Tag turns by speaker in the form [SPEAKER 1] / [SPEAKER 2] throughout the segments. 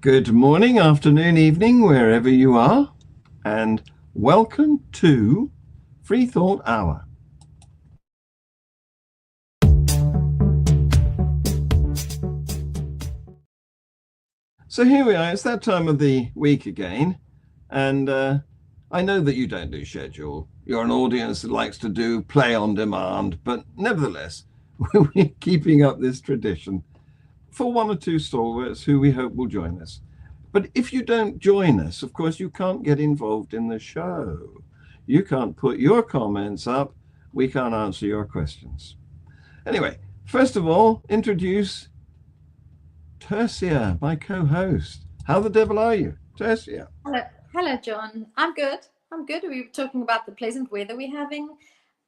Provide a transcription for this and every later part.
[SPEAKER 1] Good morning, afternoon, evening, wherever you are, and welcome to Free Thought Hour. So here we are, it's that time of the week again, and I know that you don't do schedule. You're an audience that likes to do play on demand, but nevertheless, we're keeping up this tradition for one or two stalwarts who we hope will join us. But if you don't join us, of course, you can't get involved in the show. You can't put your comments up. We can't answer your questions. Anyway, first of all, introduce Tercia, my co-host. How the devil are you, Tercia?
[SPEAKER 2] Hello, John. I'm good. We were talking about the pleasant weather we're having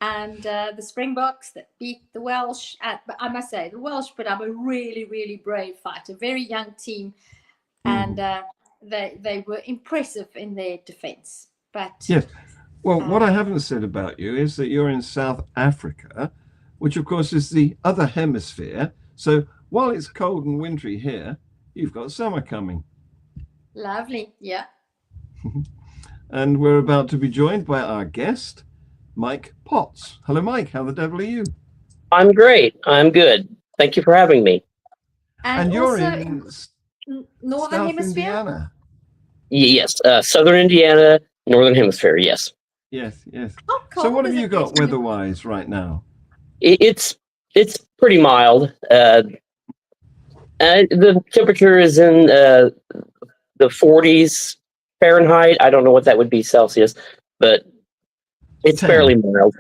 [SPEAKER 2] and the Springboks that beat the Welsh. But I must say, the Welsh put up a really, really brave fight, a very young team. And they were impressive in their defense. But
[SPEAKER 1] yes, well, what I haven't said about you is that you're in South Africa, which of course is the other hemisphere. So while it's cold and wintry here, you've got summer coming.
[SPEAKER 2] Lovely, yeah.
[SPEAKER 1] And we're about to be joined by our guest, Mike Potts. Hello, Mike. How the devil are you?
[SPEAKER 3] I'm great. I'm good. Thank you for having me.
[SPEAKER 1] And you're in
[SPEAKER 2] Northern
[SPEAKER 1] South
[SPEAKER 2] Hemisphere?
[SPEAKER 1] Indiana.
[SPEAKER 3] Yes, Southern Indiana, Northern Hemisphere. Yes.
[SPEAKER 1] Yes.
[SPEAKER 2] So
[SPEAKER 1] what have you got weather-wise right now?
[SPEAKER 3] It's pretty mild. The temperature is in the 40s Fahrenheit. I don't know what that would be Celsius, but it's
[SPEAKER 1] 10.
[SPEAKER 3] fairly mild.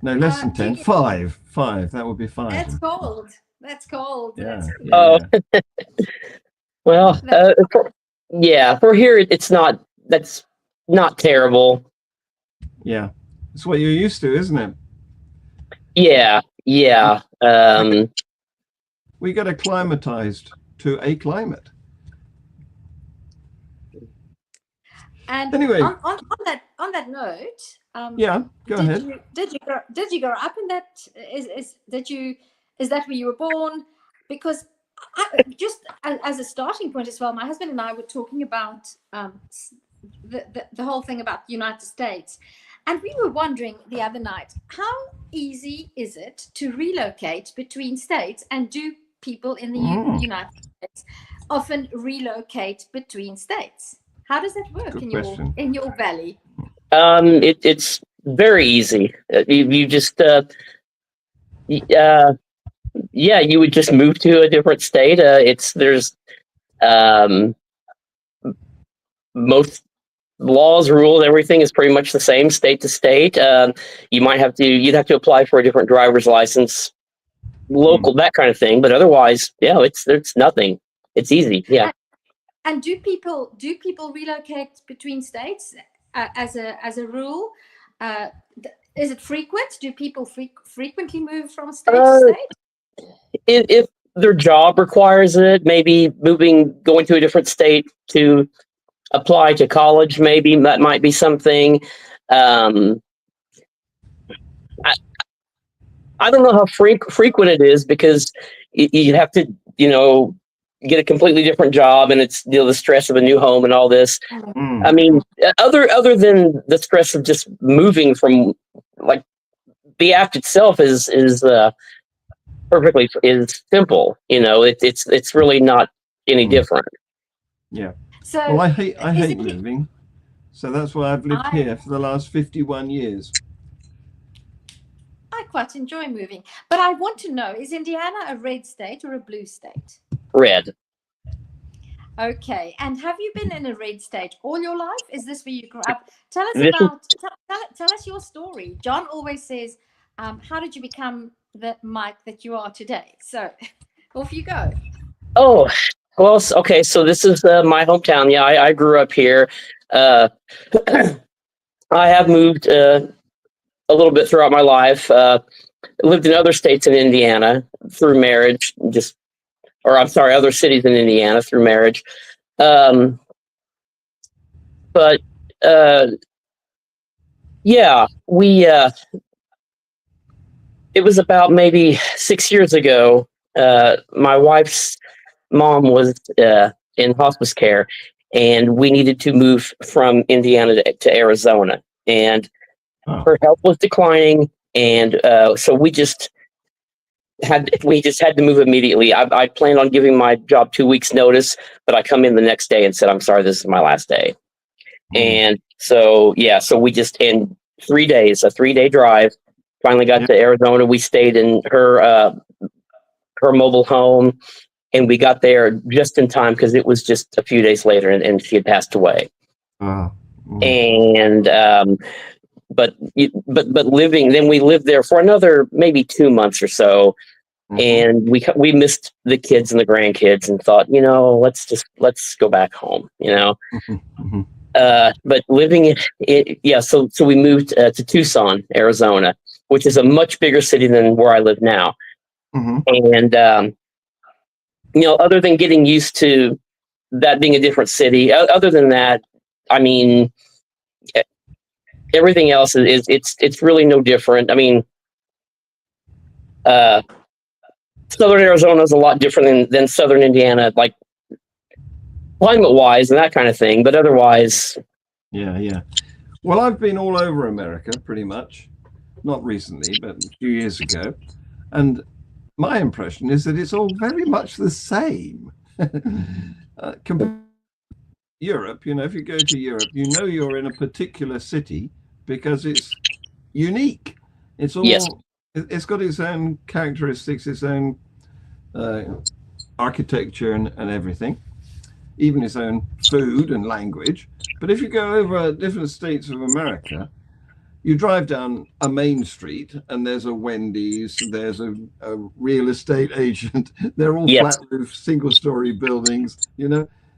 [SPEAKER 1] No, less than 10. Five. That would be 5.
[SPEAKER 2] That's cold.
[SPEAKER 1] Yeah.
[SPEAKER 3] Oh, well, for here, that's not terrible.
[SPEAKER 1] Yeah. It's what you're used to, isn't it?
[SPEAKER 3] Yeah.
[SPEAKER 1] We got acclimatized to a climate.
[SPEAKER 2] And
[SPEAKER 1] anyway,
[SPEAKER 2] on that note,
[SPEAKER 1] yeah, go ahead.
[SPEAKER 2] Did you grow up in that? Is that where you were born? Because just as a starting point as well, my husband and I were talking about the whole thing about the United States, and we were wondering the other night, how easy is it to relocate between states, and do people in the United States often relocate between states? How does that work in your valley?
[SPEAKER 3] It's very easy. You just you would just move to a different state. There's most laws, rules, everything is pretty much the same state to state. You'd have to apply for a different driver's license, local, that kind of thing. But otherwise, it's nothing. It's easy. Yeah.
[SPEAKER 2] And do people relocate between states as a rule? Is it frequent? Do people frequently move from state to state?
[SPEAKER 3] If their job requires it, maybe going to a different state to apply to college, maybe that might be something. I don't know how frequent it is, because you have to, get a completely different job, and it's the stress of a new home and all this. I mean, other than the stress of just moving from, like, the act itself is perfectly simple. It's really not any different.
[SPEAKER 1] Yeah. So well, I hate moving, so that's why I've lived here for the last 51 years.
[SPEAKER 2] I quite enjoy moving, but I want to know, is Indiana a red state or a blue state?
[SPEAKER 3] Red.
[SPEAKER 2] Okay, and have you been in a red state all your life? Is this where you grew up? Tell us your story. John always says, how did you become the Mike that you are today? So off you go.
[SPEAKER 3] Oh, well, okay, so this is my hometown. Yeah, I grew up here. I have moved a little bit throughout my life. Lived in other states in Indiana through marriage, other cities in Indiana through marriage. But it was about maybe 6 years ago. My wife's mom was in hospice care, and we needed to move from Indiana to Arizona, and her health was declining, and so we just had to move immediately. I planned on giving my job 2 weeks notice, but I come in the next day and said, I'm sorry, this is my last day. And so, so we just, in 3 days, a 3-day drive, finally got to Arizona. We stayed in her mobile home, and we got there just in time because it was just a few days later, and she had passed away. And but living, then we lived there for another maybe 2 months or so, and we missed the kids and the grandkids, and thought, let's go back home, but living so we moved to Tucson, Arizona, which is a much bigger city than where I live now. And other than getting used to that being a different city, other than that, I mean, everything else is it's really no different. I mean, Southern Arizona is a lot different than Southern Indiana, like climate-wise and that kind of thing. But otherwise,
[SPEAKER 1] Well, I've been all over America pretty much, not recently, but a few years ago, and my impression is that it's all very much the same. Europe, if you go to Europe, you're in a particular city because it's unique. It's all it's got its own characteristics, its own architecture and everything, even its own food and language. But if you go over different states of America, you drive down a main street and there's a Wendy's, there's a real estate agent. They're all flat roof, single story buildings.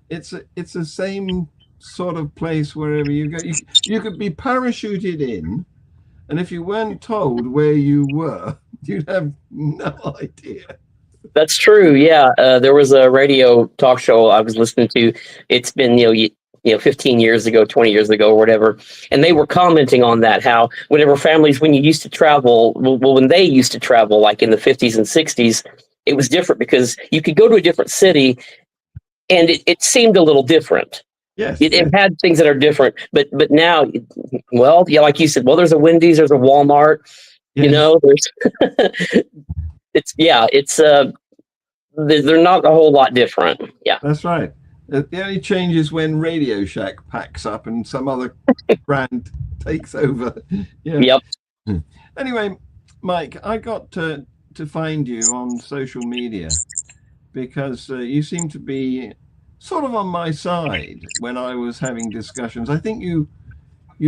[SPEAKER 1] It's the same sort of place wherever you go. You could be parachuted in, and if you weren't told where you were, you'd have no idea.
[SPEAKER 3] That's true. Yeah, there was a radio talk show I was listening to. It's been 15 years ago, 20 years ago, or whatever, and they were commenting on that. How when you used to travel, when they used to travel, like in the 50s and 60s, it was different because you could go to a different city, and it seemed a little different.
[SPEAKER 1] Yes,
[SPEAKER 3] it had things that are different, but now, like you said, there's a Wendy's, there's a Walmart. There's they're not a whole lot different. Yeah,
[SPEAKER 1] that's right. The only change is when Radio Shack packs up and some other brand takes over.
[SPEAKER 3] Yep.
[SPEAKER 1] Anyway, Mike, I got to find you on social media because you seem to be sort of on my side when I was having discussions. I think you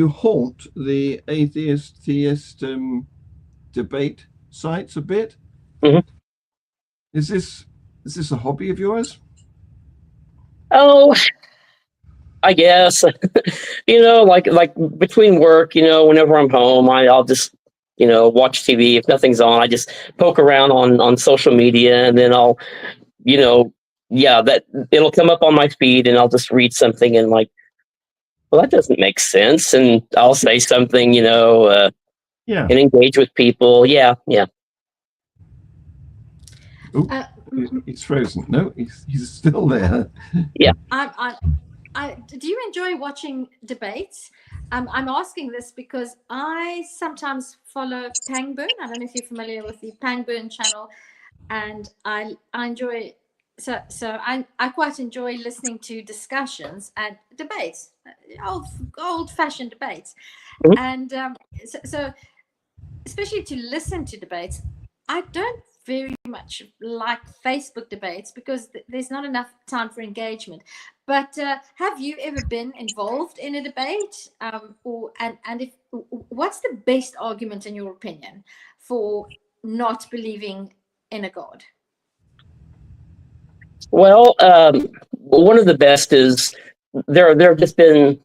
[SPEAKER 1] haunt the theist debate sites a bit. Is this a hobby of yours?
[SPEAKER 3] Oh, I guess. Like between work, whenever I'm home, I'll just watch TV. If nothing's on, I just poke around on social media, and then I'll that it'll come up on my feed, and I'll just read something and like, well, that doesn't make sense, and I'll say something, and engage with people. Yeah.
[SPEAKER 1] He's frozen. No, he's still there.
[SPEAKER 3] Yeah.
[SPEAKER 2] Do you enjoy watching debates? I'm asking this because I sometimes follow Pangburn. I don't know if you're familiar with the Pangburn channel, and I enjoy. So I quite enjoy listening to discussions and debates, old-fashioned debates, and so especially to listen to debates. I don't very much like Facebook debates because there's not enough time for engagement. But have you ever been involved in a debate, and if what's the best argument in your opinion for not believing in a God?
[SPEAKER 3] Well, one of the best is there have just been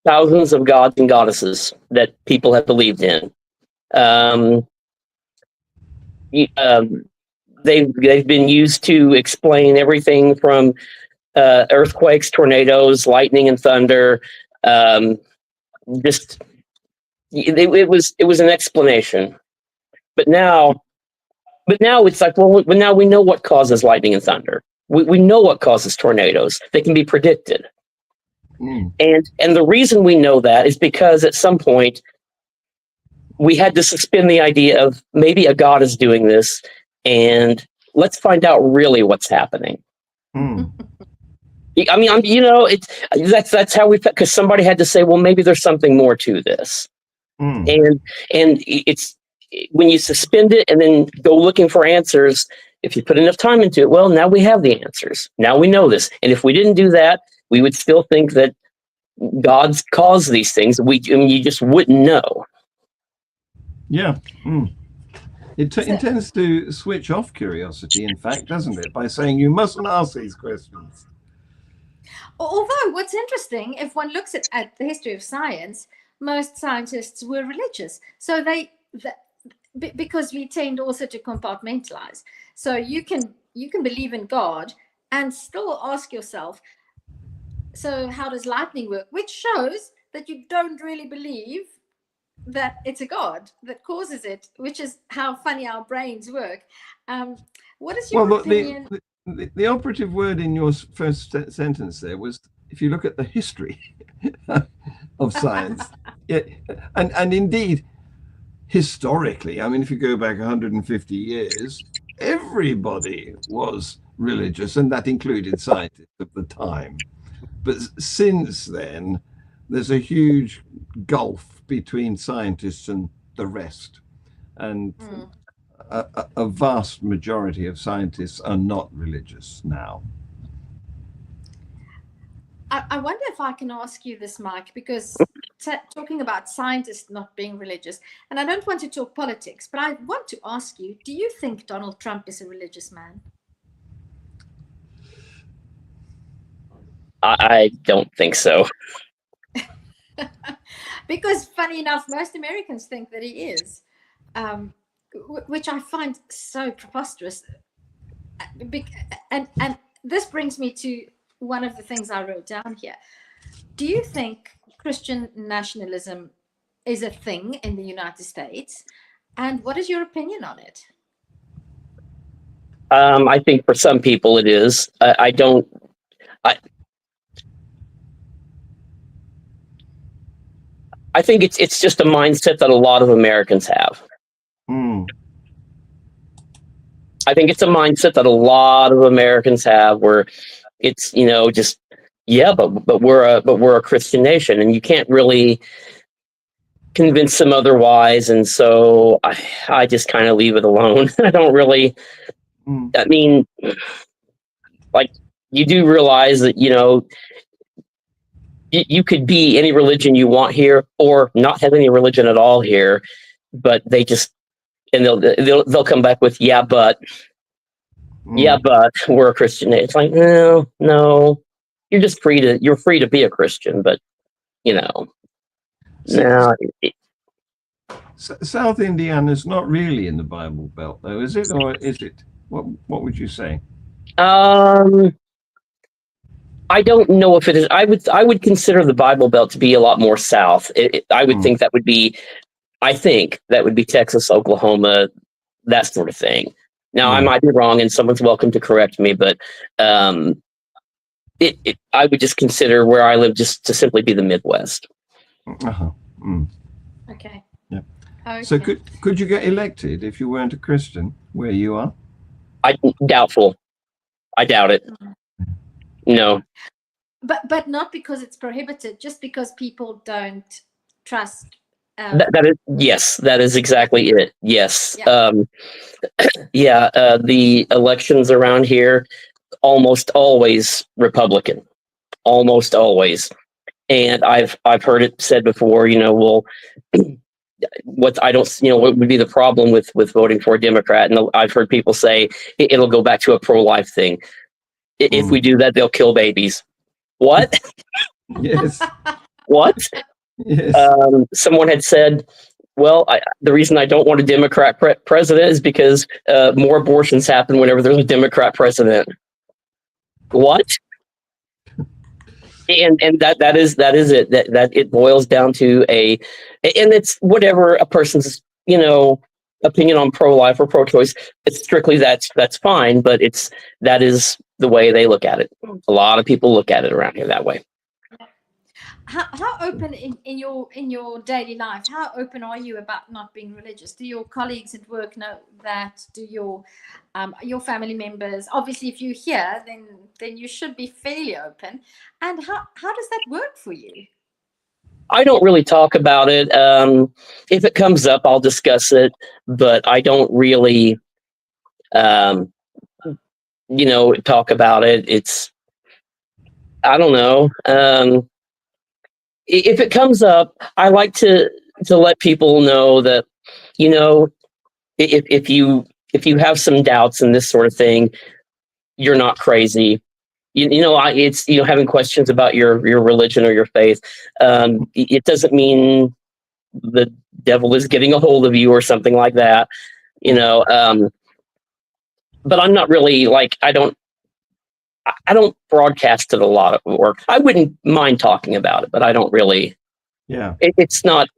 [SPEAKER 3] thousands of gods and goddesses that people have believed in. They've been used to explain everything from earthquakes, tornadoes, lightning, and thunder. It was an explanation, but now it's like, well, now we know what causes lightning and thunder. We know what causes tornadoes. They can be predicted.
[SPEAKER 1] Mm.
[SPEAKER 3] And the reason we know that is because at some point we had to suspend the idea of maybe a God is doing this, and let's find out really what's happening.
[SPEAKER 1] Mm.
[SPEAKER 3] I mean, that's how we, because somebody had to say, well, maybe there's something more to this.
[SPEAKER 1] Mm.
[SPEAKER 3] And it's when you suspend it and then go looking for answers, if you put enough time into it, well, now we have the answers. Now we know this. And if we didn't do that, we would still think that God's caused these things. You just wouldn't know.
[SPEAKER 1] Yeah. Mm. It tends to switch off curiosity, in fact, doesn't it? By saying you mustn't ask these questions.
[SPEAKER 2] Although what's interesting, if one looks at the history of science, most scientists were religious. So because we tend also to compartmentalize. So you can believe in God and still ask yourself, so how does lightning work? Which shows that you don't really believe that it's a God that causes it, which is how funny our brains work. What is your opinion?
[SPEAKER 1] The operative word in your first sentence there was, if you look at the history of science, yeah, and indeed, historically, I mean, if you go back 150 years, everybody was religious, and that included scientists of the time. But since then, there's a huge gulf between scientists and the rest. And a vast majority of scientists are not religious now.
[SPEAKER 2] I wonder if I can ask you this, Mike, because talking about scientists not being religious, and I don't want to talk politics, but I want to ask you, do you think Donald Trump is a religious man?
[SPEAKER 3] I don't think so.
[SPEAKER 2] Because funny enough, most Americans think that he is, which I find so preposterous. And this brings me to one of the things I wrote down here. Do you think Christian nationalism is a thing in the United States? And what is your opinion on it?
[SPEAKER 3] I think for some people it is. I think it's just a mindset that a lot of Americans have.
[SPEAKER 1] Mm.
[SPEAKER 3] I think it's a mindset that a lot of Americans have, where it's just but we're a Christian nation, and you can't really convince them otherwise, and so I just kind of leave it alone. I don't really. I mean, like, you do realize that you could be any religion you want here, or not have any religion at all here, but they'll come back with but we're a Christian. It's like, no, you're just free to be a Christian, but no.
[SPEAKER 1] South Indiana is not really in the Bible Belt, though, is it, or is it? What would you say?
[SPEAKER 3] I don't know if it is. I would consider the Bible Belt to be a lot more south. I would think that would be. I think that would be Texas, Oklahoma, that sort of thing. Now, I might be wrong, and someone's welcome to correct me, but I would just consider where I live just to simply be the Midwest.
[SPEAKER 1] Uh-huh. Mm.
[SPEAKER 2] Okay.
[SPEAKER 1] Yeah.
[SPEAKER 2] Okay.
[SPEAKER 1] So could you get elected if you weren't a Christian where you are?
[SPEAKER 3] Doubtful. I doubt it. No.
[SPEAKER 2] But not because it's prohibited, just because people don't trust.
[SPEAKER 3] That is exactly it. Yes.
[SPEAKER 2] Yeah.
[SPEAKER 3] The elections around here, almost always Republican, almost always. And I've heard it said before, what would be the problem with voting for a Democrat? And I've heard people say it'll go back to a pro-life thing. If we do that, they'll kill babies. What?
[SPEAKER 1] Yes.
[SPEAKER 3] What?
[SPEAKER 1] Yes.
[SPEAKER 3] Someone had said, well, the reason I don't want a Democrat president is because more abortions happen whenever there's a Democrat president. What? And that is it. That it boils down to and it's whatever a person's opinion on pro-life or pro-choice. It's strictly that's fine, but that is the way they look at it. A lot of people look at it around here that way.
[SPEAKER 2] How open in your daily life, how open are you about not being religious? Do your colleagues at work know that? Do your family members? Obviously, if you're here, then you should be fairly open. And how does that work for you?
[SPEAKER 3] I don't really talk about it. If it comes up, I'll discuss it, but I don't really, talk about it. I don't know. If it comes up, I like to let people know that, if you have some doubts and this sort of thing, you're not crazy. It's having questions about your religion or your faith. It doesn't mean the devil is getting a hold of you or something like that. But I'm not really like I don't broadcast it a lot at work. I wouldn't mind talking about it, but I don't really.
[SPEAKER 1] Yeah.
[SPEAKER 3] It's not.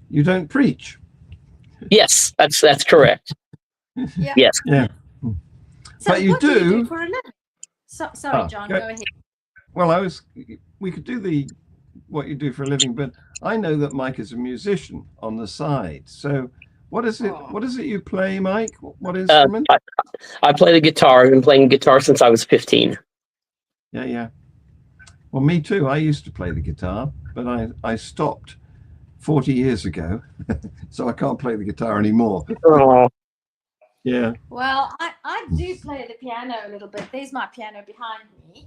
[SPEAKER 1] You don't preach.
[SPEAKER 3] Yes, that's correct.
[SPEAKER 2] Yeah.
[SPEAKER 3] Yes.
[SPEAKER 1] Yeah.
[SPEAKER 2] So
[SPEAKER 1] but you
[SPEAKER 2] what do you
[SPEAKER 1] do
[SPEAKER 2] do for a living? Sorry, John, go ahead.
[SPEAKER 1] Well, we could do what you do for a living, but I know that Mike is a musician on the side. So what is it? What is it you play, Mike? What instrument?
[SPEAKER 3] I play the guitar. I've been playing guitar since I was 15.
[SPEAKER 1] Yeah. Well, me too. I used to play the guitar, but I stopped 40 years ago, so I can't play the guitar anymore.
[SPEAKER 3] Oh.
[SPEAKER 1] Yeah.
[SPEAKER 2] Well, I do play the piano a little bit. There's my piano behind me,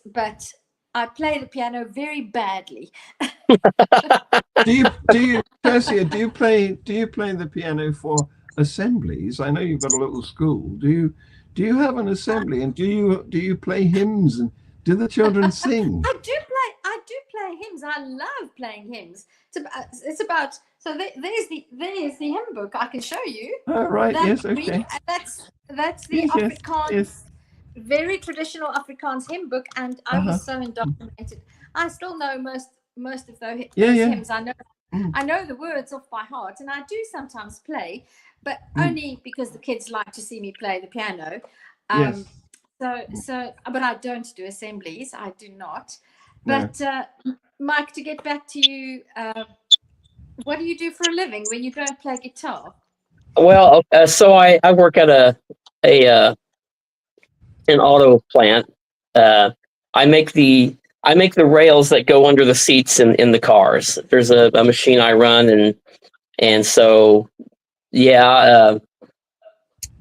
[SPEAKER 2] but I play the piano very badly.
[SPEAKER 1] Persia, do you play the piano for assemblies? I know you've got a little school. Do you have an assembly, and do you play hymns, and do the children sing?
[SPEAKER 2] I do play hymns. I love playing hymns. It's about so there's the hymn book. I can show you.
[SPEAKER 1] Oh, right. Yes. Okay.
[SPEAKER 2] That's the Afrikaans.
[SPEAKER 1] Yes.
[SPEAKER 2] Very traditional Afrikaans hymn book, and I was so indoctrinated. I still know most of those hymns. I know the words off by heart, and I do sometimes play, but only because the kids like to see me play the piano.
[SPEAKER 1] Yes.
[SPEAKER 2] So, but I don't do assemblies. I do not. But Mike, to get back to you, what do you do for a living when you don't play guitar?
[SPEAKER 3] Well, so I work at an auto plant. I make the rails that go under the seats in the cars. There's a machine I run, and so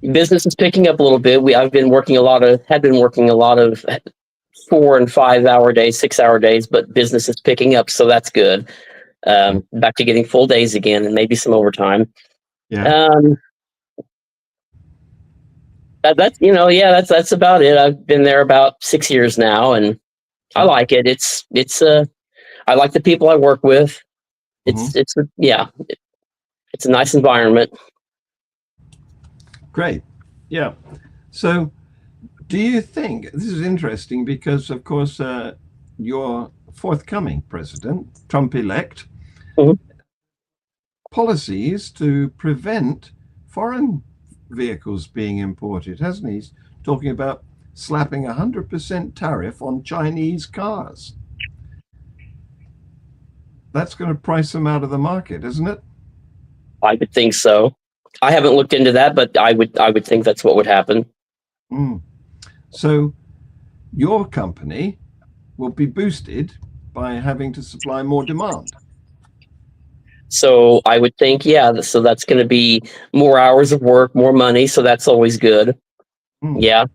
[SPEAKER 3] business is picking up a little bit. Had been working a lot of 4 and 5 hour days, 6 hour days, but business is picking up, so that's good. Back to getting full days again, and maybe some overtime.
[SPEAKER 1] Yeah.
[SPEAKER 3] That's about it. I've been there about 6 years now, and I like it. I like the people I work with. It's a nice environment.
[SPEAKER 1] Great. Yeah. So do you think this is interesting because, of course, your forthcoming president, Trump-elect, policies to prevent foreign vehicles being imported, hasn't he? He's talking about slapping 100% tariff on Chinese cars. That's going to price them out of the market, isn't it?
[SPEAKER 3] I would think so. I haven't looked into that, but I would think that's what would happen.
[SPEAKER 1] So your company will be boosted by having to supply more demand.
[SPEAKER 3] So I would think, so that's going to be more hours of work, more money. So that's always good. Yeah.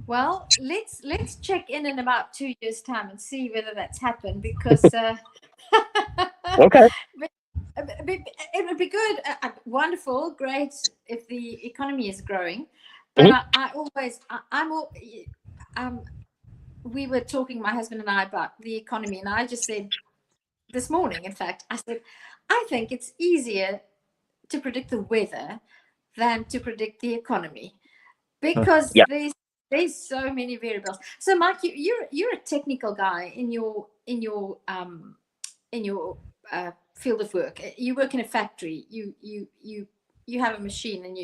[SPEAKER 2] Well, let's check in about 2 years' time and see whether that's happened, because
[SPEAKER 3] okay.
[SPEAKER 2] It would be good, wonderful, great if the economy is growing. But we were talking, my husband and I, about the economy, and I just said this morning, in fact, I said, I think it's easier to predict the weather than to predict the economy, because there's so many variables. So, Mike, you're a technical guy in your field of work. You work in a factory. You have a machine, and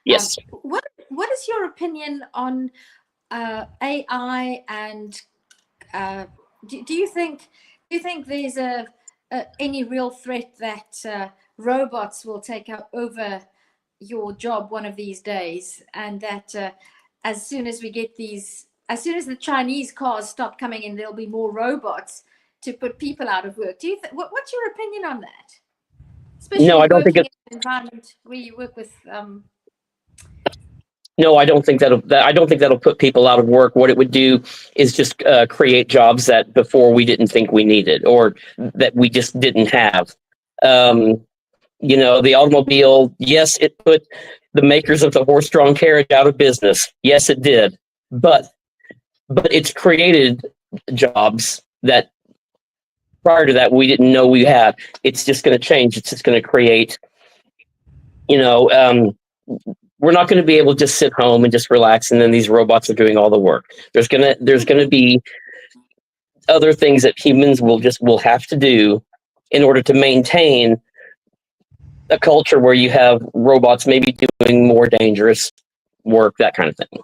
[SPEAKER 3] Yes.
[SPEAKER 2] What is your opinion on AI, and do you think there's any real threat that robots will take over your job one of these days, and that as soon as the Chinese cars stop coming in, there'll be more robots to put people out of work? Do you what's your opinion on that? Especially
[SPEAKER 3] No, I don't think
[SPEAKER 2] working
[SPEAKER 3] it.
[SPEAKER 2] in an environment where you work with
[SPEAKER 3] No, I don't think I don't think that'll put people out of work. What it would do is just create jobs that before we didn't think we needed, or that we just didn't have. Um, the automobile. Yes, it put the makers of the horse-drawn carriage out of business. Yes, it did. But it's created jobs that prior to that we didn't know we had. It's just going to change. It's just going to create. We're not going to be able to just sit home and just relax, and then these robots are doing all the work. There's gonna be other things that humans will have to do in order to maintain a culture where you have robots maybe doing more dangerous work, that kind of thing.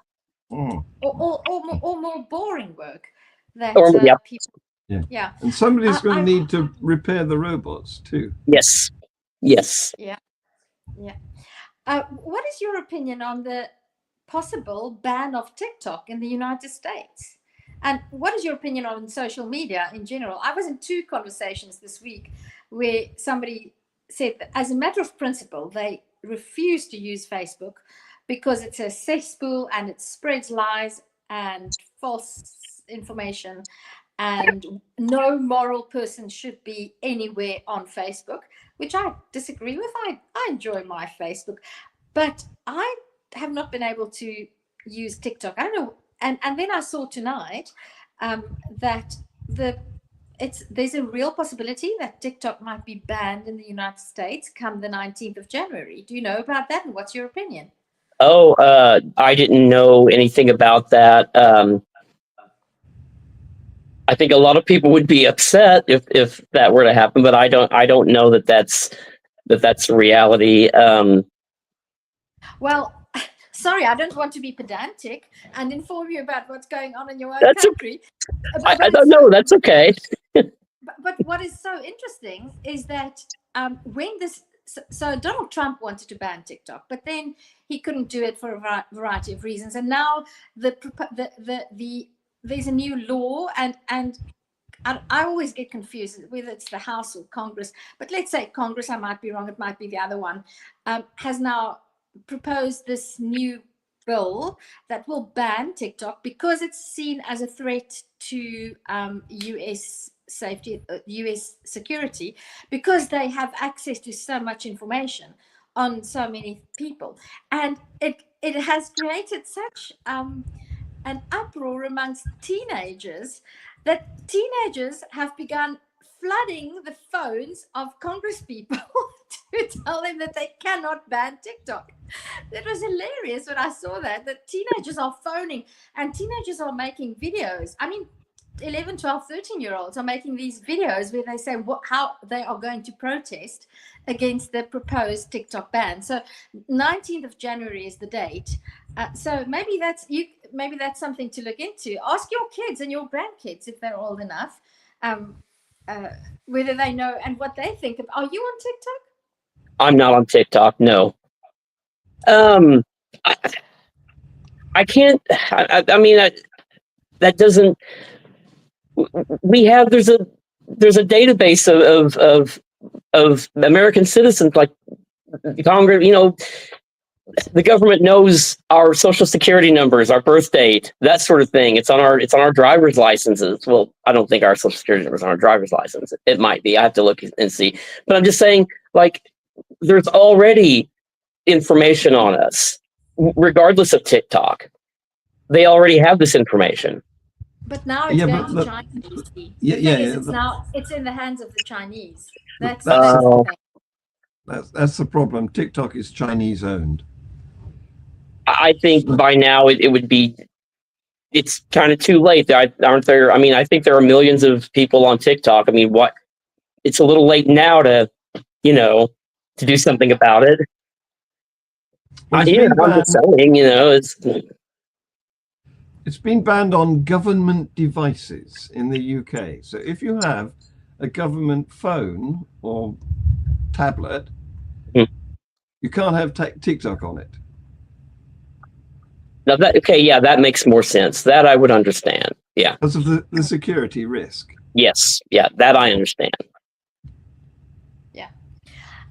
[SPEAKER 2] Or more boring work that
[SPEAKER 3] Yeah.
[SPEAKER 2] people.
[SPEAKER 1] Yeah.
[SPEAKER 2] Yeah.
[SPEAKER 1] And somebody's going to need to repair the robots too.
[SPEAKER 3] Yes.
[SPEAKER 2] Yeah. What is your opinion on the possible ban of TikTok in the United States? And what is your opinion on social media in general? I was in 2 conversations this week where somebody said that as a matter of principle, they refuse to use Facebook because it's a cesspool and it spreads lies and false information, and no moral person should be anywhere on Facebook, which I disagree with. I enjoy my Facebook, but I have not been able to use TikTok. I don't know. And then I saw tonight that there's a real possibility that TikTok might be banned in the United States come the 19th of January. Do you know about that? And what's your opinion?
[SPEAKER 3] Oh, I didn't know anything about that. I think a lot of people would be upset if that were to happen, but I don't know that's a reality.
[SPEAKER 2] Well, sorry, I don't want to be pedantic and inform you about what's going on in your own
[SPEAKER 3] That's
[SPEAKER 2] country.
[SPEAKER 3] I don't know. That's okay.
[SPEAKER 2] But what is so interesting is that when this, so Donald Trump wanted to ban TikTok, but then he couldn't do it for a variety of reasons, and now there's a new law, and I always get confused whether it's the House or Congress, but let's say Congress, I might be wrong, it might be the other one, has now proposed this new bill that will ban TikTok because it's seen as a threat to US safety, US security, because they have access to so much information on so many people. And it has created such an uproar amongst teenagers that teenagers have begun flooding the phones of Congress people to tell them that they cannot ban TikTok. It was hilarious when I saw that teenagers are phoning, and teenagers are making videos. I mean, 11, 12, 13-year-olds are making these videos where they say how they are going to protest against the proposed TikTok ban. So 19th of January is the date. So maybe that's something to look into. Ask your kids and your grandkids, if they're old enough, whether they know and what they think of. Are you on TikTok?
[SPEAKER 3] I'm not on TikTok. No. I can't. I mean, that doesn't. We have there's a database of American citizens, like Congress. The government knows our social security numbers, our birth date, that sort of thing. It's on our driver's licenses. Well, I don't think our social security numbers on our driver's license. It might be. I have to look and see. But I'm just saying, like, there's already information on us, regardless of TikTok. They already have this information.
[SPEAKER 2] But now it's going to China. It's in the hands of the Chinese. That's the thing.
[SPEAKER 1] That's the problem. TikTok is Chinese owned.
[SPEAKER 3] I think by now it would be. It's kind of too late, aren't there? I mean, I think there are millions of people on TikTok. I mean, what? It's a little late now to do something about it.
[SPEAKER 1] Well,
[SPEAKER 3] I'm just saying,
[SPEAKER 1] it's been banned on government devices in the UK. So if you have a government phone or tablet,
[SPEAKER 3] Hmm.
[SPEAKER 1] you can't have TikTok on it.
[SPEAKER 3] Now that makes more sense. That I would understand. Yeah.
[SPEAKER 1] Because of the security risk.
[SPEAKER 3] Yes. Yeah, that I understand.
[SPEAKER 2] Yeah.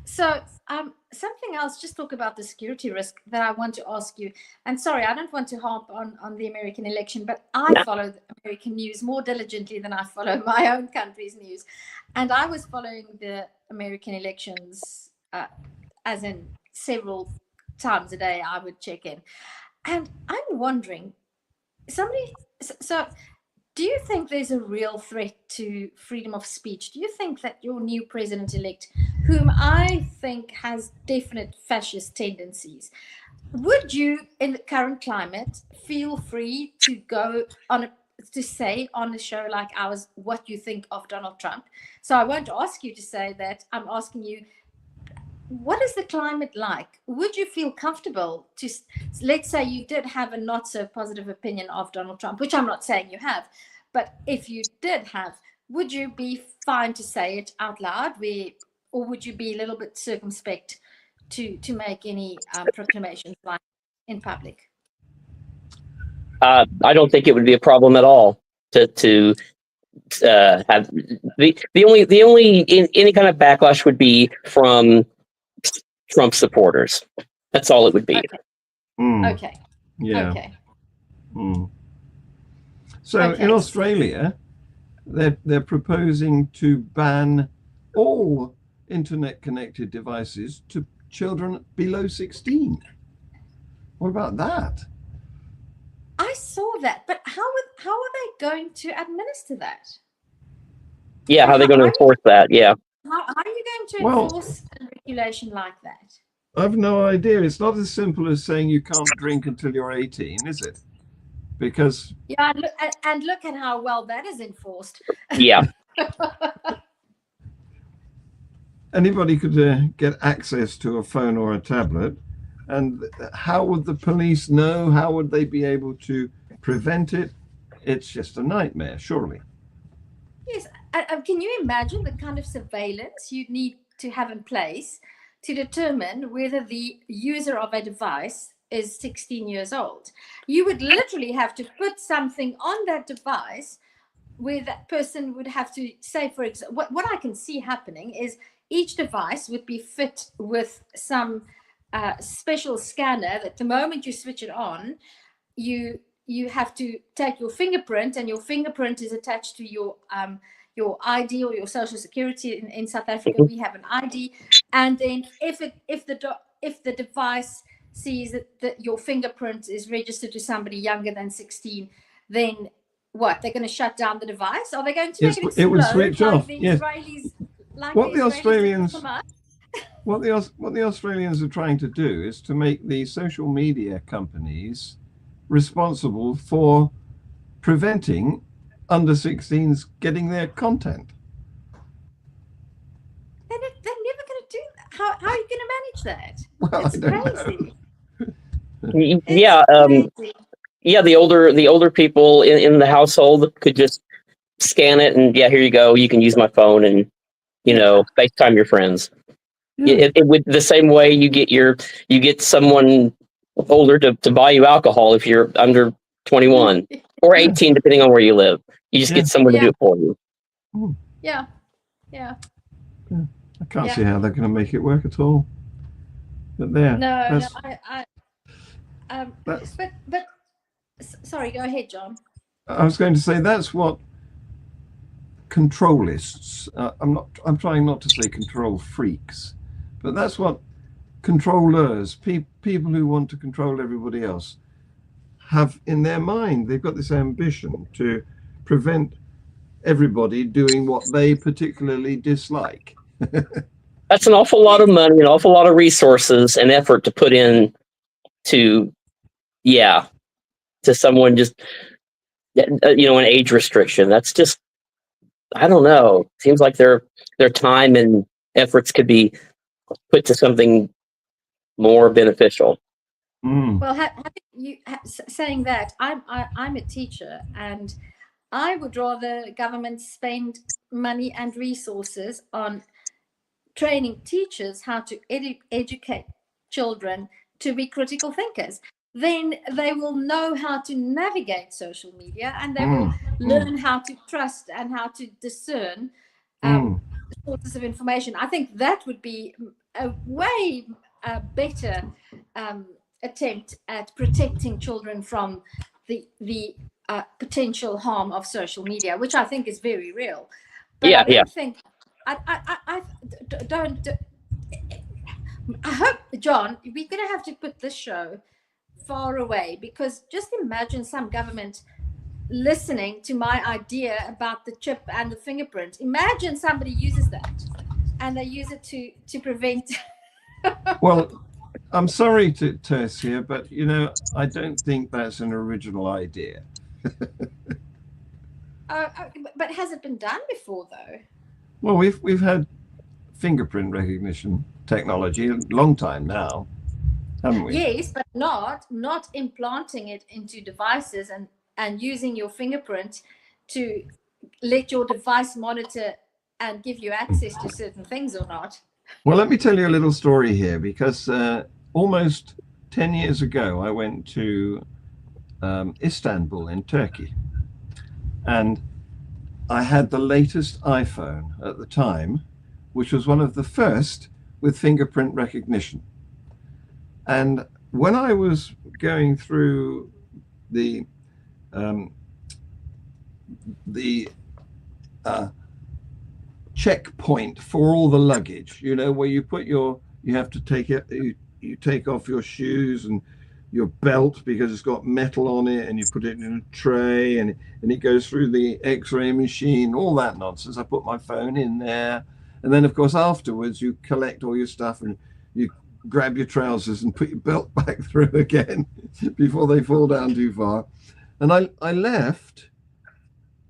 [SPEAKER 2] So something else, just talk about the security risk that I want to ask you. And sorry, I don't want to harp on the American election, but I follow the American news more diligently than I follow my own country's news. And I was following the American elections as in several times a day I would check in. And I'm wondering, so do you think there's a real threat to freedom of speech? Do you think that your new president-elect, whom I think has definite fascist tendencies, would you, in the current climate, feel free to go to say on a show like ours what you think of Donald Trump? So I won't ask you to say that. I'm asking you, what is the climate like? Would you feel comfortable to, let's say you did have a not so positive opinion of Donald Trump, which I'm not saying you have, but if you did have, would you be fine to say it out loud, or would you be a little bit circumspect to make any proclamations like in public?
[SPEAKER 3] I don't think it would be a problem at all to have the only any kind of backlash would be from Trump supporters. That's all it would be.
[SPEAKER 2] Okay.
[SPEAKER 1] Mm.
[SPEAKER 2] Okay.
[SPEAKER 1] Yeah.
[SPEAKER 2] Okay.
[SPEAKER 1] Mm. So in Australia, they're proposing to ban all internet-connected devices to children below 16. What about that?
[SPEAKER 2] I saw that, but how are they going to administer that?
[SPEAKER 3] Yeah, how are they going to enforce that? Yeah.
[SPEAKER 2] How are you going to enforce a regulation like that?
[SPEAKER 1] I've no idea. It's not as simple as saying you can't drink until you're 18, is it? Because
[SPEAKER 2] and look at how well that is enforced.
[SPEAKER 3] Yeah.
[SPEAKER 1] Anybody could get access to a phone or a tablet, and how would the police know? How would they be able to prevent it? It's just a nightmare, surely.
[SPEAKER 2] Yes. Can you imagine the kind of surveillance you'd need to have in place to determine whether the user of a device is 16 years old? You would literally have to put something on that device where that person would have to say, for example, what I can see happening is each device would be fit with some special scanner that the moment you switch it on, you have to take your fingerprint, and your fingerprint is attached to your ID or your social security. In South Africa, we have an ID, and then if the device sees that your fingerprint is registered to somebody younger than 16, then what? They're going to shut down the device? Are they going to make it explode?
[SPEAKER 1] It would switch
[SPEAKER 2] like
[SPEAKER 1] off.
[SPEAKER 2] The
[SPEAKER 1] yes.
[SPEAKER 2] Israelis, like
[SPEAKER 1] What
[SPEAKER 2] the Australians
[SPEAKER 1] what the Australians are trying to do is to make the social media companies responsible for preventing under 16s getting their content.
[SPEAKER 2] They're never going to do that. How are you going to manage that?
[SPEAKER 1] Well,
[SPEAKER 2] It's
[SPEAKER 1] I don't
[SPEAKER 2] crazy.
[SPEAKER 1] know.
[SPEAKER 3] Yeah. The older people in the household could just scan it, and here you go. You can use my phone and FaceTime your friends.
[SPEAKER 1] Yeah.
[SPEAKER 3] It would the same way you get someone older to buy you alcohol if you're under 21 or 18, depending on where you live. You just get someone to do it for you.
[SPEAKER 2] Yeah.
[SPEAKER 1] I can't see how they're going to make it work at all. But there.
[SPEAKER 2] But sorry, go ahead, John.
[SPEAKER 1] I was going to say that's what controlists. I'm trying not to say control freaks, but that's what controllers, people who want to control everybody else, have in their mind. They've got this ambition to prevent everybody doing what they particularly dislike.
[SPEAKER 3] That's an awful lot of money, an awful lot of resources and effort to put in to someone just an age restriction. That's just, I don't know. Seems like their time and efforts could be put to something more beneficial.
[SPEAKER 2] Well, saying that, I'm a teacher, and I would rather government spend money and resources on training teachers how to educate children to be critical thinkers. Then they will know how to navigate social media, and they will learn how to trust and how to discern sources of information. I think that would be a way better attempt at protecting children from the potential harm of social media, which I think is very real. But I don't think I don't. I hope, John, we're going to have to put this show far away, because just imagine some government listening to my idea about the chip and the fingerprint. Imagine somebody uses that and they use it to prevent.
[SPEAKER 1] Well, I'm sorry to Tess here, but I don't think that's an original idea.
[SPEAKER 2] But has it been done before, though?
[SPEAKER 1] Well, we've had fingerprint recognition technology a long time now, haven't we?
[SPEAKER 2] Yes, but not implanting it into devices and using your fingerprint to let your device monitor and give you access to certain things or not.
[SPEAKER 1] Well, let me tell you a little story here, because almost 10 years ago, I went to Istanbul in Turkey, and I had the latest iPhone at the time, which was one of the first with fingerprint recognition. And when I was going through the checkpoint for all the luggage, where you have to take it, you take off your shoes and your belt because it's got metal on it, and you put it in a tray, and it goes through the X-ray machine, all that nonsense. I put my phone in there, and then of course afterwards you collect all your stuff and you grab your trousers and put your belt back through again before they fall down too far. And I left,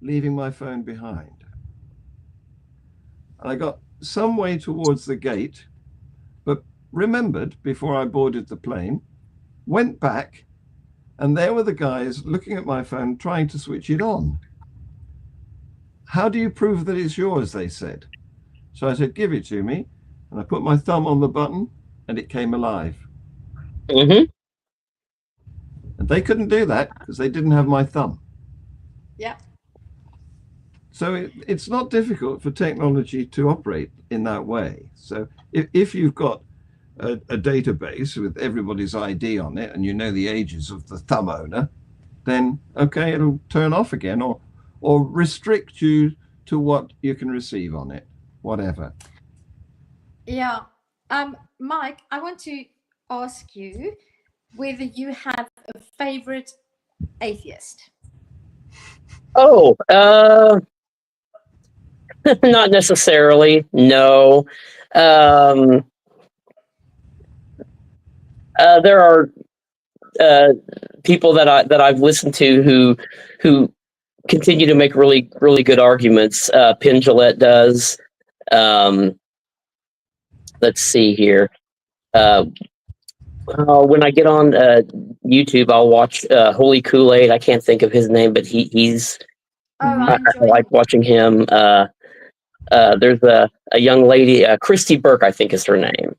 [SPEAKER 1] leaving my phone behind. And I got some way towards the gate, but remembered before I boarded the plane, went back, and there were the guys looking at my phone, trying to switch it on. How do you prove that it's yours? They said. So I said, give it to me. And I put my thumb on the button, and it came alive. And they couldn't do that because they didn't have my thumb.
[SPEAKER 2] Yeah.
[SPEAKER 1] So it's not difficult for technology to operate in that way. So if you've got a database with everybody's ID on it, and you know the ages of the thumb owner, then okay, it'll turn off again, or restrict you to what you can receive on it, whatever.
[SPEAKER 2] Yeah. Mike, I want to ask you whether you have a favorite atheist.
[SPEAKER 3] Oh, not necessarily. No. There are people that I've listened to who continue to make really, really good arguments. Penn Jillette does. Let's see here. When I get on YouTube, I'll watch Holy Kool-Aid. I can't think of his name, but he's. I like watching him. There's a young lady, Christy Burke, I think is her name.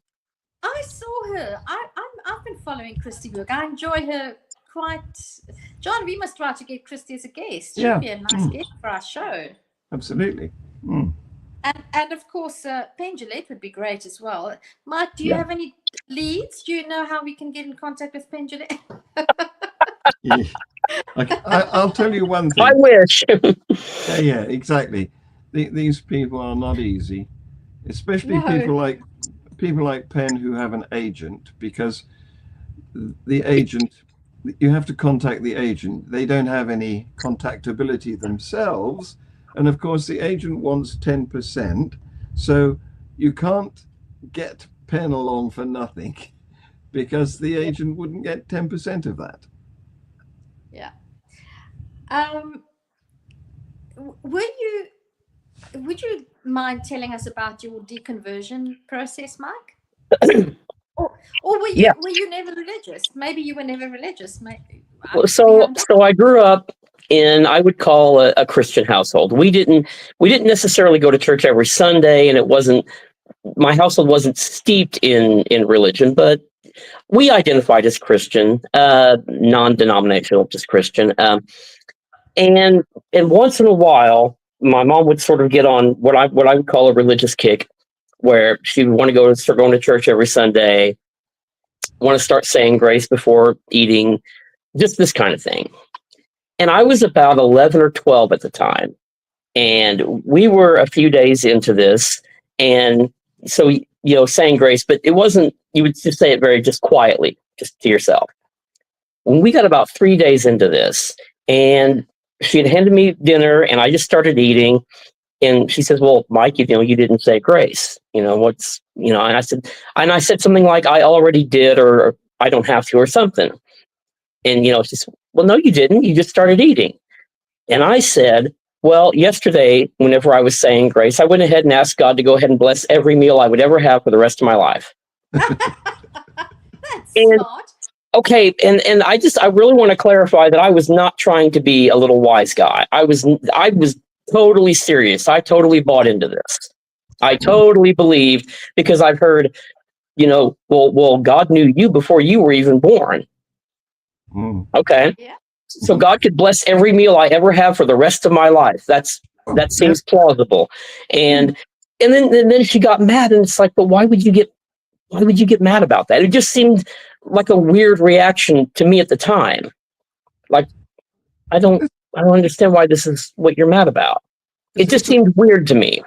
[SPEAKER 2] I saw her. I've been following Christy Burke. I enjoy her quite. John, we must try to get Christy as a guest. She'd be a nice guest for our show.
[SPEAKER 1] Absolutely.
[SPEAKER 2] And of course, Penn Jillette would be great as well. Mike, do you have any leads? Do you know how we can get in contact with Penn Jillette?
[SPEAKER 1] I'll tell you one thing.
[SPEAKER 3] I wish.
[SPEAKER 1] Yeah, exactly. These people are not easy, especially people like Penn who have an agent, because the agent, you have to contact the agent. They don't have any contactability themselves. And of course, the agent wants 10%. So you can't get Penn along for nothing, because the agent wouldn't get 10% of that.
[SPEAKER 2] Yeah. Would you mind telling us about your deconversion process, Mike? Or
[SPEAKER 3] Yeah.
[SPEAKER 2] were you never religious? Maybe you were never religious. Maybe,
[SPEAKER 3] So I grew up in, I would call a Christian household. We didn't necessarily go to church every Sunday, and my household wasn't steeped in religion, but we identified as Christian, non-denominational, just Christian. And once in a while, my mom would sort of get on what I would call a religious kick, where she would want to start going to church every Sunday, want to start saying grace before eating, just this kind of thing. And I was about 11 or 12 at the time, and we were a few days into this, and so saying grace, but it wasn't. You would just say it very just quietly, just to yourself. When we got about 3 days into this, and she had handed me dinner, and I just started eating, and she says, "Well, Mike, you didn't say grace. What's And I said something like, I already did, or I don't have to, or something." And she said, "Well, no, you didn't. You just started eating." And I said, "Well, yesterday, whenever I was saying grace, I went ahead and asked God to go ahead and bless every meal I would ever have for the rest of my life."
[SPEAKER 2] That's
[SPEAKER 3] And
[SPEAKER 2] smart.
[SPEAKER 3] okay, and I really want to clarify that I was not trying to be a little wise guy. I was totally serious. I totally bought into this. I totally believed, because I've heard, well, God knew you before you were even born. Okay.
[SPEAKER 2] Yeah.
[SPEAKER 3] So God could bless every meal I ever have for the rest of my life. That seems plausible. And then she got mad, and it's like, but why would you get mad about that? It just seemed like a weird reaction to me at the time. Like, I don't understand why this is what you're mad about. It just seemed weird to me.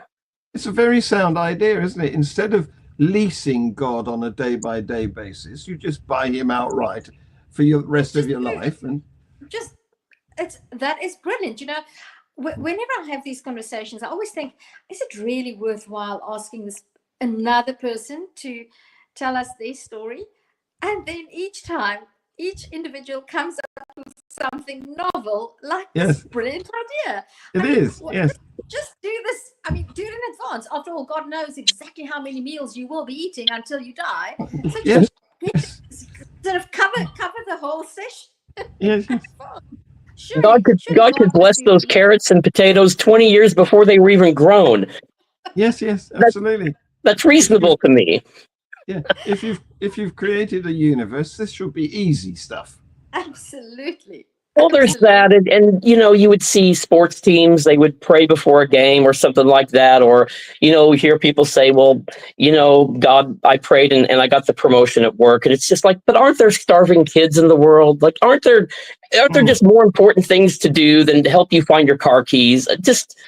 [SPEAKER 1] It's a very sound idea, isn't it? Instead of leasing God on a day-by-day basis, you just buy him outright for your rest of your life. And
[SPEAKER 2] that is brilliant. Whenever I have these conversations, I always think, is it really worthwhile asking another person to tell us their story? And then each time, each individual comes up with something novel, like this brilliant idea.
[SPEAKER 1] It is. Yes.
[SPEAKER 2] Just do this. Do it in advance. After all, God knows exactly how many meals you will be eating until you die. So just sort of cover the whole session.
[SPEAKER 1] Yes.
[SPEAKER 3] God could bless those carrots and potatoes 20 years before they were even grown.
[SPEAKER 1] Yes, absolutely.
[SPEAKER 3] That's reasonable to me.
[SPEAKER 1] Yeah, if you've created a universe, this should be easy stuff.
[SPEAKER 2] Absolutely.
[SPEAKER 3] Well, there's that, and you would see sports teams, they would pray before a game or something like that, or hear people say, well, God, I prayed and I got the promotion at work, and it's just like, but aren't there starving kids in the world? Like, aren't there just more important things to do than to help you find your car keys? Just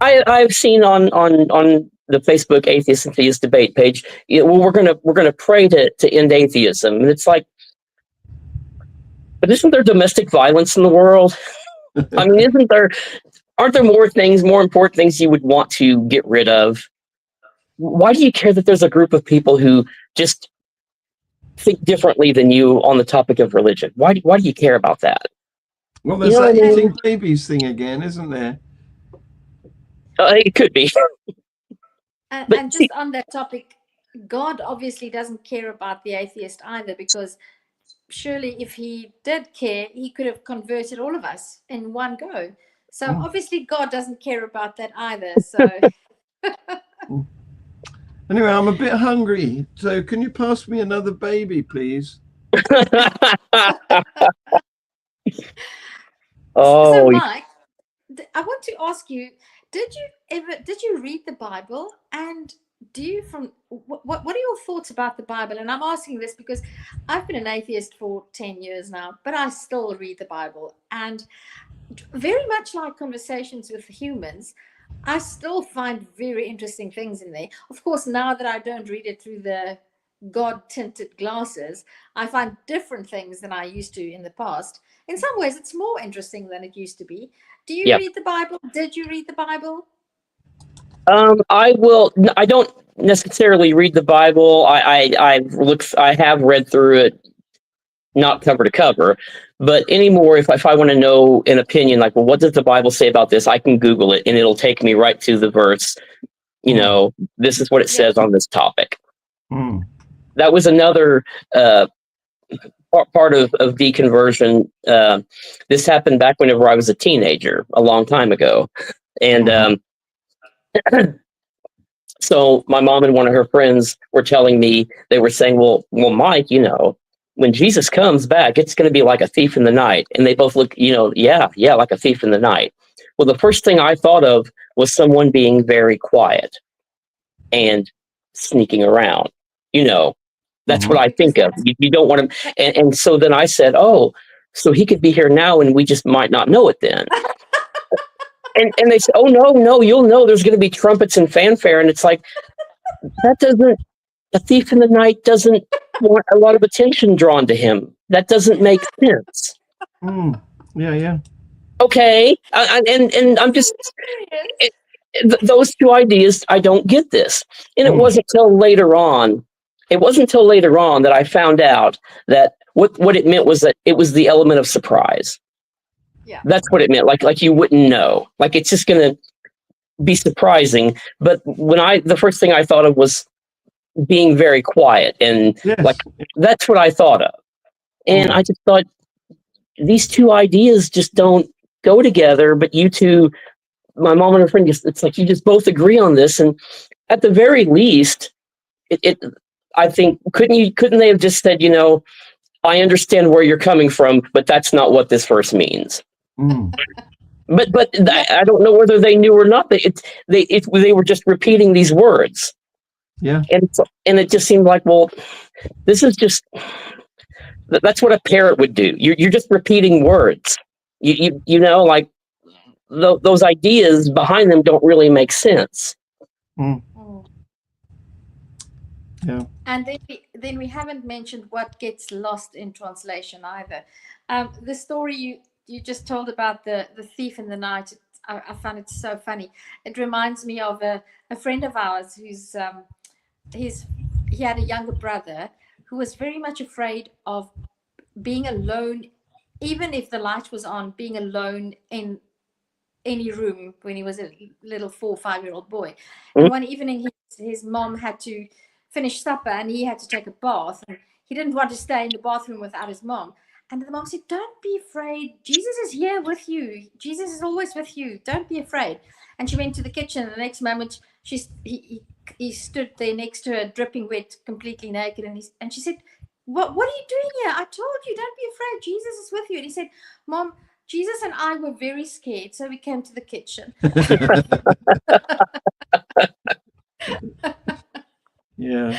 [SPEAKER 3] I've seen on the Facebook Atheist and Theist debate page, well, we're gonna pray to end atheism, and it's like, but isn't there domestic violence in the world? Aren't there more important things you would want to get rid of? Why do you care that there's a group of people who just think differently than you on the topic of religion? Why do you care about that?
[SPEAKER 1] Well, there's that eating babies thing again, isn't there?
[SPEAKER 3] It could be.
[SPEAKER 2] And just on that topic, God obviously doesn't care about the atheist either, because surely if he did care, he could have converted all of us in one go. So obviously God doesn't care about that either. So
[SPEAKER 1] anyway, I'm a bit hungry. So can you pass me another baby, please?
[SPEAKER 2] So Mike, I want to ask you, did you read the Bible, and what are your thoughts about the Bible? And I'm asking this because I've been an atheist for 10 years now, but I still read the Bible, and very much like conversations with humans, I still find very interesting things in there. Of course, now that I don't read it through the God-tinted glasses, I find different things than I used to in the past. In some ways, it's more interesting than it used to be. Do you read the Bible? Did you read the Bible?
[SPEAKER 3] I don't necessarily read the Bible. I have read through it, not cover to cover, but anymore, if I want to know an opinion, like, well, what does the Bible say about this? I can Google it, and it'll take me right to the verse. You know, this is what it says on this topic.
[SPEAKER 1] Mm.
[SPEAKER 3] That was another part of deconversion. This happened back whenever I was a teenager, a long time ago. And so my mom and one of her friends were telling me, they were saying, well, Mike, you know, when Jesus comes back, it's going to be like a thief in the night. And they both look, you know, yeah, like a thief in the night. Well, the first thing I thought of was someone being very quiet and sneaking around. You know, that's what I think of. You don't want him. And so then I said, oh, so he could be here now and we just might not know it then. And they said, oh, no, you'll know there's going to be trumpets and fanfare. And it's like, a thief in the night doesn't want a lot of attention drawn to him. That doesn't make sense.
[SPEAKER 1] Yeah.
[SPEAKER 3] Okay. And I'm just, those two ideas, I don't get this. And it wasn't until later on that I found out that what it meant was that it was the element of surprise.
[SPEAKER 2] Yeah.
[SPEAKER 3] That's what it meant. Like you wouldn't know. Like it's just going to be surprising. But the first thing I thought of was being very quiet, and like that's what I thought of. And I just thought these two ideas just don't go together. But you two, my mom and her friend, it's like you just both agree on this. And at the very least, I think couldn't they have just said, you know, I understand where you're coming from, but that's not what this verse means. But I don't know whether they knew or not. They were just repeating these words.
[SPEAKER 1] Yeah.
[SPEAKER 3] And it just seemed like, well, this is just, that's what a parrot would do. You're just repeating words. You know, like those ideas behind them don't really make sense.
[SPEAKER 1] Yeah.
[SPEAKER 2] And then we haven't mentioned what gets lost in translation either. The story you just told about the thief in the night, I found it so funny. It reminds me of a friend of ours who's he had a younger brother who was very much afraid of being alone, even if the light was on, being alone in any room when he was a little 4 or 5 year old boy. And one evening his mom had to finish supper and he had to take a bath, and he didn't want to stay in the bathroom without his mom. And the mom said, don't be afraid. Jesus is here with you. Jesus is always with you. Don't be afraid. And she went to the kitchen, and the next moment he stood there next to her, dripping wet, completely naked. And she said, what are you doing here? I told you, don't be afraid. Jesus is with you. And he said, Mom, Jesus and I were very scared, so we came to the kitchen.
[SPEAKER 1] Yeah.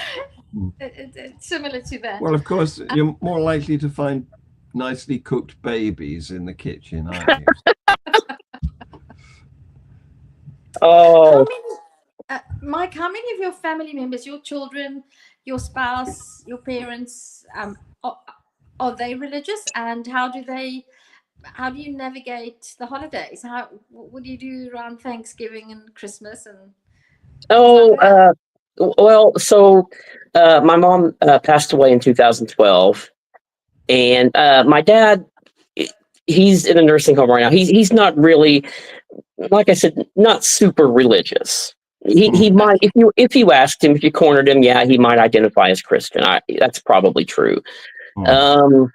[SPEAKER 2] It's similar to that.
[SPEAKER 1] Well, of course, you're more likely to find nicely cooked babies in the kitchen, aren't you?
[SPEAKER 3] Oh.
[SPEAKER 2] Mike, how many of your family members, your children, your spouse, your parents, are they religious? And how do you navigate the holidays? What do you do around Thanksgiving and Christmas and
[SPEAKER 3] well, so my mom passed away in 2012, and my dad, he's in a nursing home right now. He's not really, like I said, not super religious. He might, if you asked him, if you cornered him, yeah, he might identify as Christian. That's probably true. But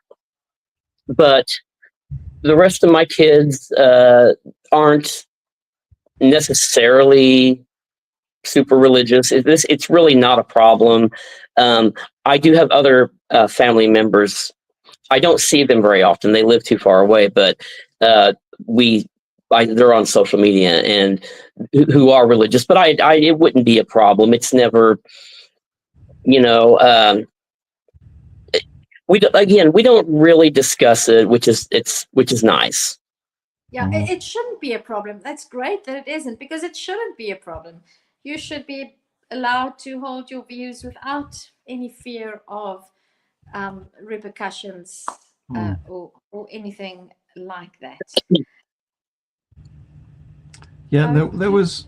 [SPEAKER 3] the rest of my kids aren't necessarily super religious. It's really not a problem. I do have other family members. I don't see them very often. They live too far away, but they're on social media and who are religious. But it wouldn't be a problem. It's never, you know. We don't really discuss it, which is nice.
[SPEAKER 2] Yeah, it shouldn't be a problem. That's great that it isn't, because it shouldn't be a problem. You should be allowed to hold your views without any fear of repercussions or anything like that.
[SPEAKER 1] Yeah, there was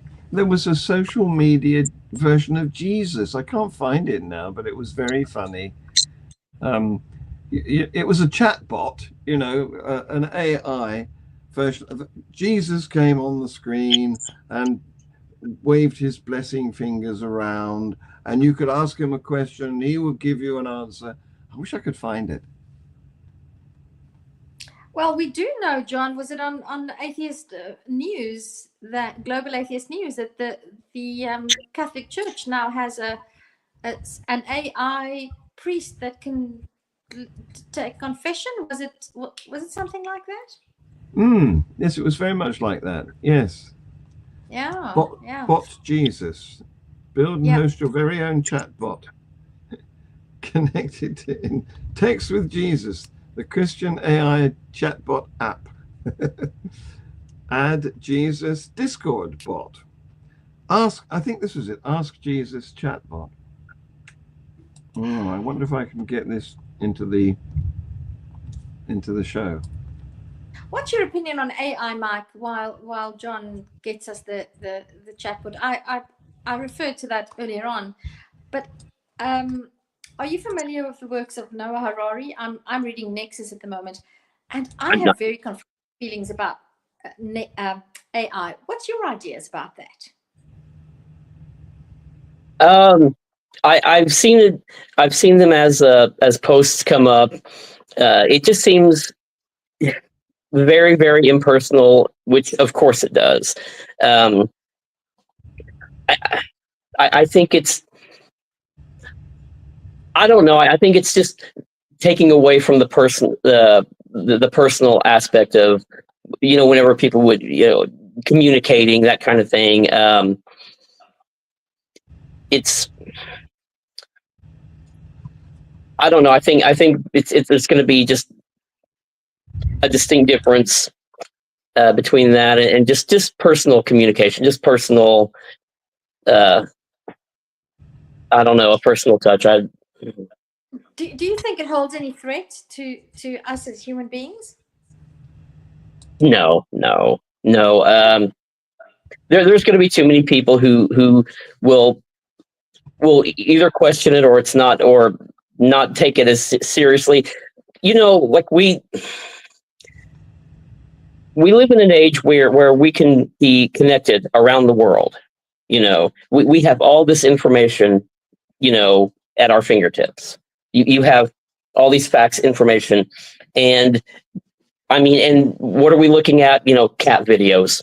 [SPEAKER 1] a social media version of Jesus. I can't find it now, but it was very funny. It was a chat bot, you know, an AI version of Jesus came on the screen, and waved his blessing fingers around, and you could ask him a question and he would give you an answer. I wish I could find it.
[SPEAKER 2] Well, we do know, John, was it on Atheist News, that Global Atheist News, that the Catholic Church now has an AI priest that can take confession? Was it something like that?
[SPEAKER 1] Yes, it was very much like that. Yes.
[SPEAKER 2] Yeah.
[SPEAKER 1] Bot Jesus. Build and host your very own chat bot. Connected to in Text with Jesus, the Christian AI chatbot app. Add Jesus Discord bot. I think this was it. Ask Jesus chatbot. I wonder if I can get this into the show.
[SPEAKER 2] What's your opinion on AI, Mike? While John gets us the chatbot, I referred to that earlier on, but are you familiar with the works of Noah Harari? I'm reading Nexus at the moment, and I have very conflicting feelings about AI. What's your ideas about that?
[SPEAKER 3] I've seen it. I've seen them as posts come up. It just seems very, very impersonal, which of course it does. I think it's. I don't know. I think it's just taking away from the personal aspect of, whenever people would, communicating, that kind of thing. It's. I don't know. I think there's going to be just a distinct difference between that and just personal communication, just personal. I don't know, a personal touch.
[SPEAKER 2] Do you think it holds any threat to us as human beings?
[SPEAKER 3] No. There's going to be too many people who will either question it or it's not, or not take it as seriously. Like we live in an age where we can be connected around the world. We have all this information, at our fingertips. You have all these facts, information, and I mean, and what are we looking at? Cat videos.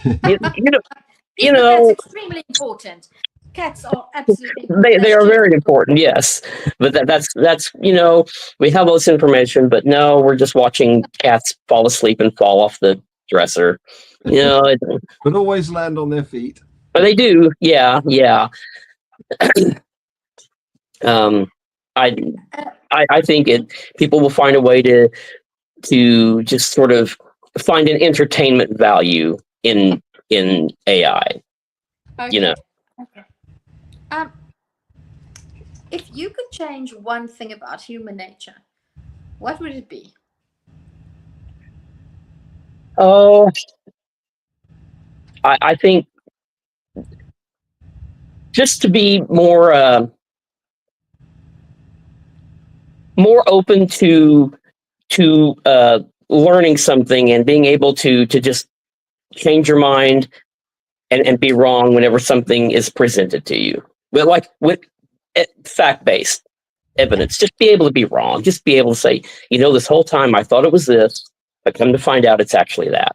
[SPEAKER 2] That's extremely important. Cats are absolutely.
[SPEAKER 3] They are very important, yes. But that's we have all this information, but no, we're just watching cats fall asleep and fall off the dresser.
[SPEAKER 1] But always land on their feet.
[SPEAKER 3] But they do, yeah. I think people will find a way to just sort of find an entertainment value in AI.
[SPEAKER 2] Okay. Okay. If you could change one thing about human nature, what would it be?
[SPEAKER 3] Oh, I think just to be more open to learning something and being able to just change your mind and be wrong whenever something is presented to you. But like with fact-based evidence, just be able to be wrong. Just be able to say, this whole time I thought it was this, but come to find out it's actually that.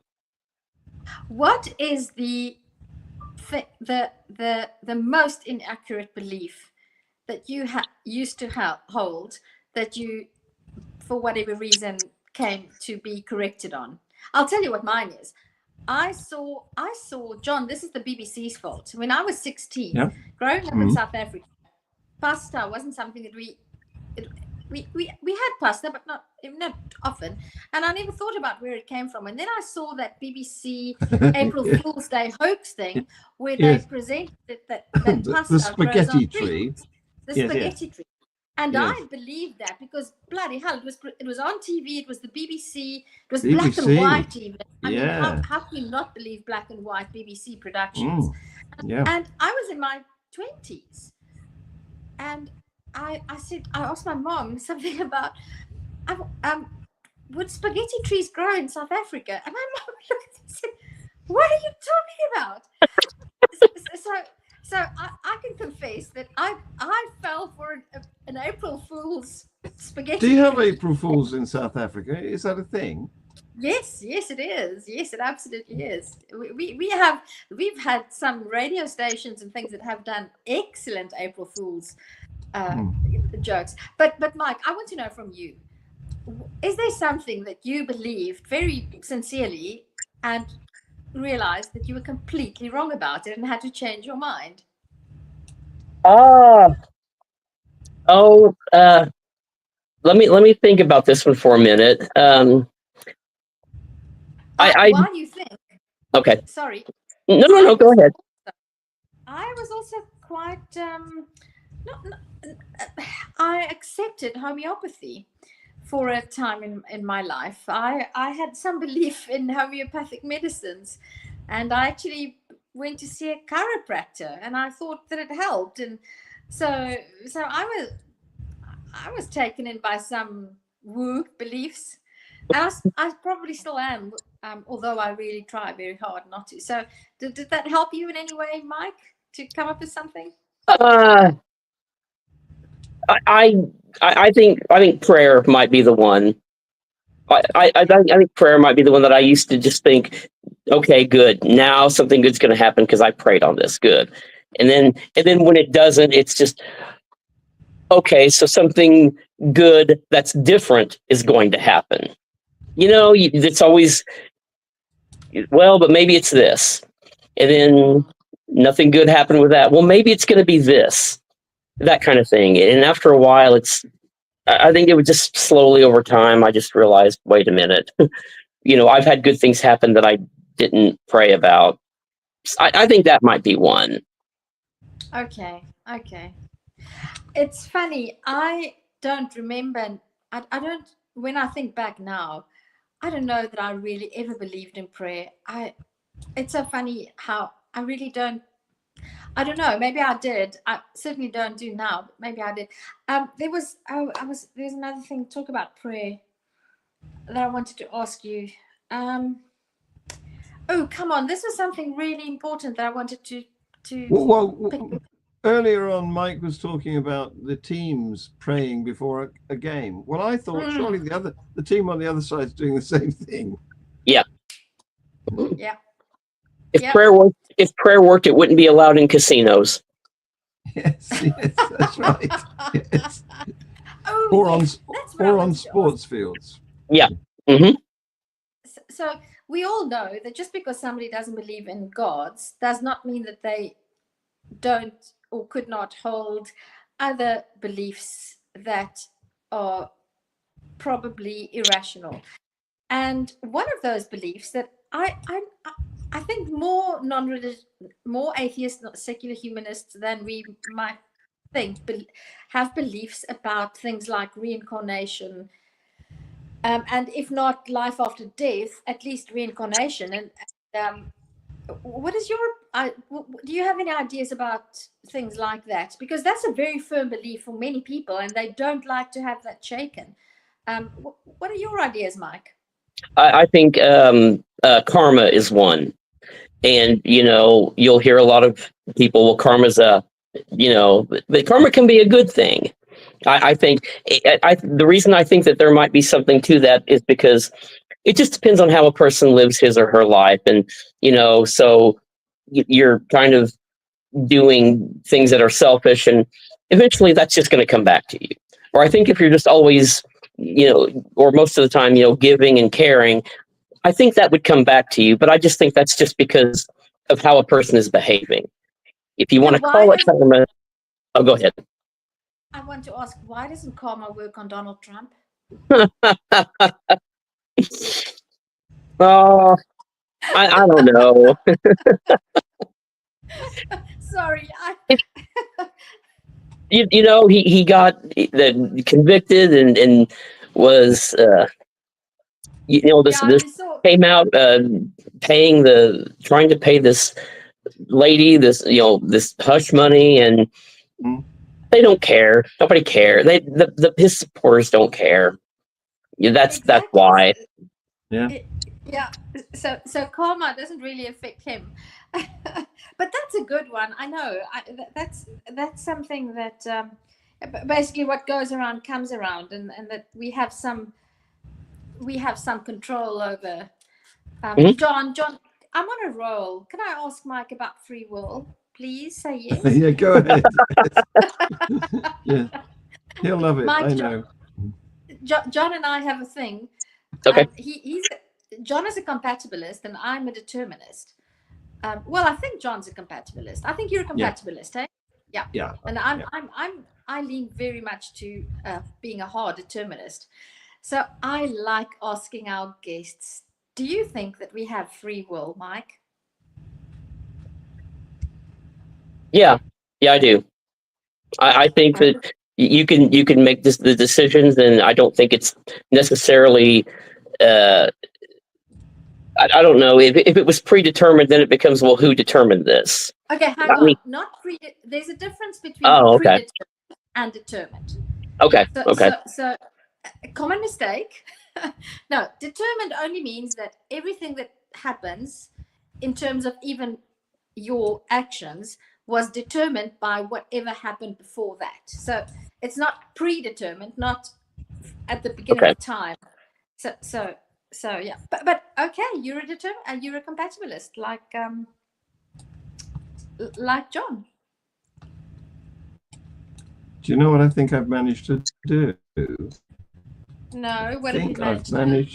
[SPEAKER 2] What is the most inaccurate belief that you used to hold that you, for whatever reason, came to be corrected on? I'll tell you what mine is. I saw John, this is the BBC's fault. When I was 16, growing up in South Africa, pasta wasn't something that we had pasta, but not often. And I never thought about where it came from. And then I saw that BBC April Fool's Day hoax thing where they presented that pasta,
[SPEAKER 1] the spaghetti tree.
[SPEAKER 2] The spaghetti tree. And I believed that because bloody hell, it was on TV, it was the BBC, it was black and white even. I mean, how can you not believe black and white BBC productions? And I was in my 20s. And I asked my mom something about would spaghetti trees grow in South Africa? And my mom looked at me and said, "What are you talking about?" so I can confess that I fell for an April Fool's spaghetti.
[SPEAKER 1] Do you have
[SPEAKER 2] treat.
[SPEAKER 1] April Fools in South Africa? Is that a thing?
[SPEAKER 2] Yes, yes, it is. Yes, it absolutely is. We've had some radio stations and things that have done excellent April Fools jokes. But Mike, I want to know from you: is there something that you believed very sincerely and realized that you were completely wrong about it and had to change your mind?
[SPEAKER 3] Ah, oh, let me think about this one for a minute.
[SPEAKER 2] While you think,
[SPEAKER 3] Okay.
[SPEAKER 2] sorry,
[SPEAKER 3] No, go ahead.
[SPEAKER 2] I was also quite I accepted homeopathy for a time in my life. I had some belief in homeopathic medicines, and I actually went to see a chiropractor, and I thought that it helped. And so I was taken in by some woo beliefs, and I probably still am, although I really try very hard not to. So did that help you in any way, Mike, to come up with something?
[SPEAKER 3] Uh, I think prayer might be the one. I think prayer might be the one that I used to just think, okay, good. Now something good's going to happen because I prayed on this. Good. And then when it doesn't, it's just, okay, so something good that's different is going to happen. It's always, well, but maybe it's this. And then nothing good happened with that. Well, maybe it's going to be this, that kind of thing. And after a while, I think it was just slowly over time, I just realized, wait a minute, I've had good things happen that I didn't pray about. I think that might be one.
[SPEAKER 2] Okay. It's funny. I don't remember. I don't. When I think back now, I don't know that I really ever believed in prayer. It's so funny how I really don't. I don't know. Maybe I did. I certainly don't do now, but maybe I did. There's another thing. Talk about prayer that I wanted to ask you. Oh, come on. This was something really important that I wanted to
[SPEAKER 1] Well, earlier on, Mike was talking about the teams praying before a game. Well, I thought surely the team on the other side is doing the same thing.
[SPEAKER 3] Yeah.
[SPEAKER 2] Yeah.
[SPEAKER 3] If prayer worked, it wouldn't be allowed in casinos.
[SPEAKER 1] Yes, that's right. Yes.
[SPEAKER 2] Oh,
[SPEAKER 1] or on sports fields.
[SPEAKER 3] Yeah. Mm-hmm.
[SPEAKER 2] So we all know that just because somebody doesn't believe in gods does not mean that they don't or could not hold other beliefs that are probably irrational. And one of those beliefs that I think more non-religious, more atheist, secular humanists than we might think have beliefs about things like reincarnation, and if not life after death, at least reincarnation. And what is do you have any ideas about things like that? Because that's a very firm belief for many people, and they don't like to have that shaken. What are your ideas, Mike?
[SPEAKER 3] I think karma is one. And, you'll hear a lot of people, well, karma's but karma can be a good thing. I think the reason I think that there might be something to that is because it just depends on how a person lives his or her life. And, so you're kind of doing things that are selfish, and eventually that's just going to come back to you. Or I think if you're just always, or most of the time, giving and caring, I think that would come back to you. But I just think that's just because of how a person is behaving. If you want to call it karma, oh, go ahead.
[SPEAKER 2] I want to ask, why doesn't karma work on Donald Trump?
[SPEAKER 3] Oh, I don't know.
[SPEAKER 2] Sorry.
[SPEAKER 3] He got convicted and was this came out trying to pay this lady this hush money, and they don't care. Nobody cares. His supporters don't care. That's why.
[SPEAKER 1] Yeah.
[SPEAKER 2] Yeah. So karma doesn't really affect him, but that's a good one. I know. That's something that basically what goes around comes around, and that we have some control over.
[SPEAKER 3] Mhm.
[SPEAKER 2] John, I'm on a roll. Can I ask Mike about free will? Please say yes.
[SPEAKER 1] Yeah, go ahead. Yeah, he'll love it.
[SPEAKER 2] Mike,
[SPEAKER 1] I know.
[SPEAKER 2] John and I have a thing.
[SPEAKER 3] Okay.
[SPEAKER 2] John is a compatibilist and I'm a determinist. Well, I think John's a compatibilist. I think you're a
[SPEAKER 1] Yeah.
[SPEAKER 2] compatibilist, eh? Yeah.
[SPEAKER 1] Yeah.
[SPEAKER 2] And
[SPEAKER 1] Yeah.
[SPEAKER 2] I lean very much to being a hard determinist. So I like asking our guests, do you think that we have free will, Mike?
[SPEAKER 3] Yeah, I do. I think that you can make the decisions, and I don't think it's necessarily. I don't know if it was predetermined, then it becomes, well, who determined this?
[SPEAKER 2] Okay, hang on. Not there's a difference between
[SPEAKER 3] okay.
[SPEAKER 2] predetermined and determined.
[SPEAKER 3] Okay.
[SPEAKER 2] So a common mistake. No, determined only means that everything that happens in terms of even your actions was determined by whatever happened before that. So it's not predetermined, not at the beginning of time. So yeah. But okay, you're a compatibilist, like John.
[SPEAKER 1] Do you know what I think I've managed to do?
[SPEAKER 2] No, what have you managed to do?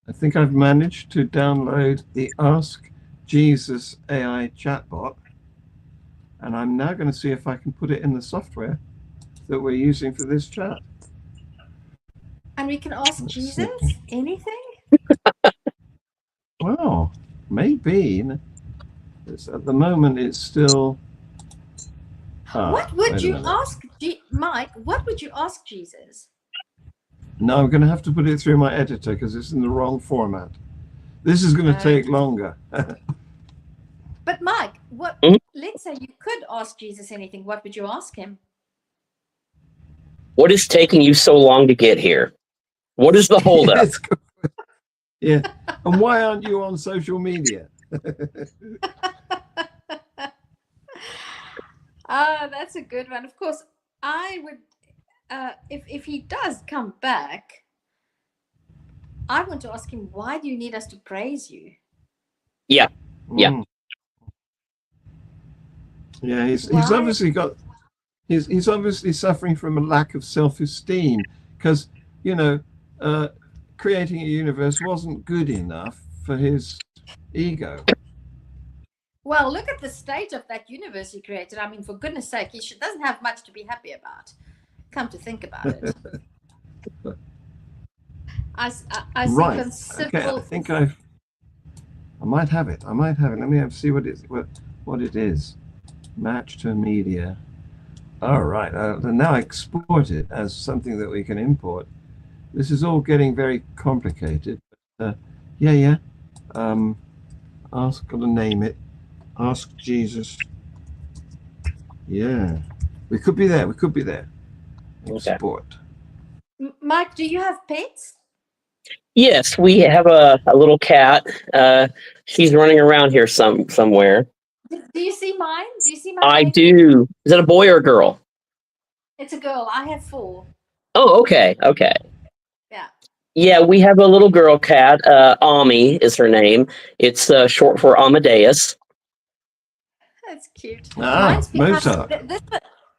[SPEAKER 1] I think I've managed to download the Ask Jesus AI chatbot, and I'm now going to see if I can put it in the software that we're using for this chat.
[SPEAKER 2] And we can ask Jesus anything?
[SPEAKER 1] Well, maybe. At the moment, it's still...
[SPEAKER 2] what would you ask, Mike? What would you ask Jesus?
[SPEAKER 1] No, I'm going to have to put it through my editor because it's in the wrong format. This is going to take longer.
[SPEAKER 2] But Mike, let's say you could ask Jesus anything. What would you ask him?
[SPEAKER 3] What is taking you so long to get here? What is the holdup?
[SPEAKER 1] Yeah. And why aren't you on social media?
[SPEAKER 2] That's a good one. Of course, I would, if he does come back, I want to ask him, why do you need us to praise you?
[SPEAKER 3] Yeah.
[SPEAKER 1] Yeah, he's obviously got... He's obviously suffering from a lack of self-esteem because, creating a universe wasn't good enough for his ego.
[SPEAKER 2] Well, look at the state of that universe he created. I mean, for goodness sake, he doesn't have much to be happy about. Come to think about it. I see considerable...
[SPEAKER 1] Okay, I think I might have it. Let me see what it is. Match to media. All right. Now I export it as something that we can import. This is all getting very complicated. Yeah. Got to name it. Ask Jesus. Yeah. We could be there. Export.
[SPEAKER 2] Mike, do you have pets?
[SPEAKER 3] Yes, we have a little cat. She's running around here somewhere.
[SPEAKER 2] Do you see mine?
[SPEAKER 3] I do. Is that a boy or a girl?
[SPEAKER 2] It's a girl. I have 4.
[SPEAKER 3] Oh, okay.
[SPEAKER 2] Yeah.
[SPEAKER 3] Yeah, we have a little girl cat. Ami is her name. It's short for Amadeus.
[SPEAKER 2] That's cute.
[SPEAKER 1] Mine's Mozart.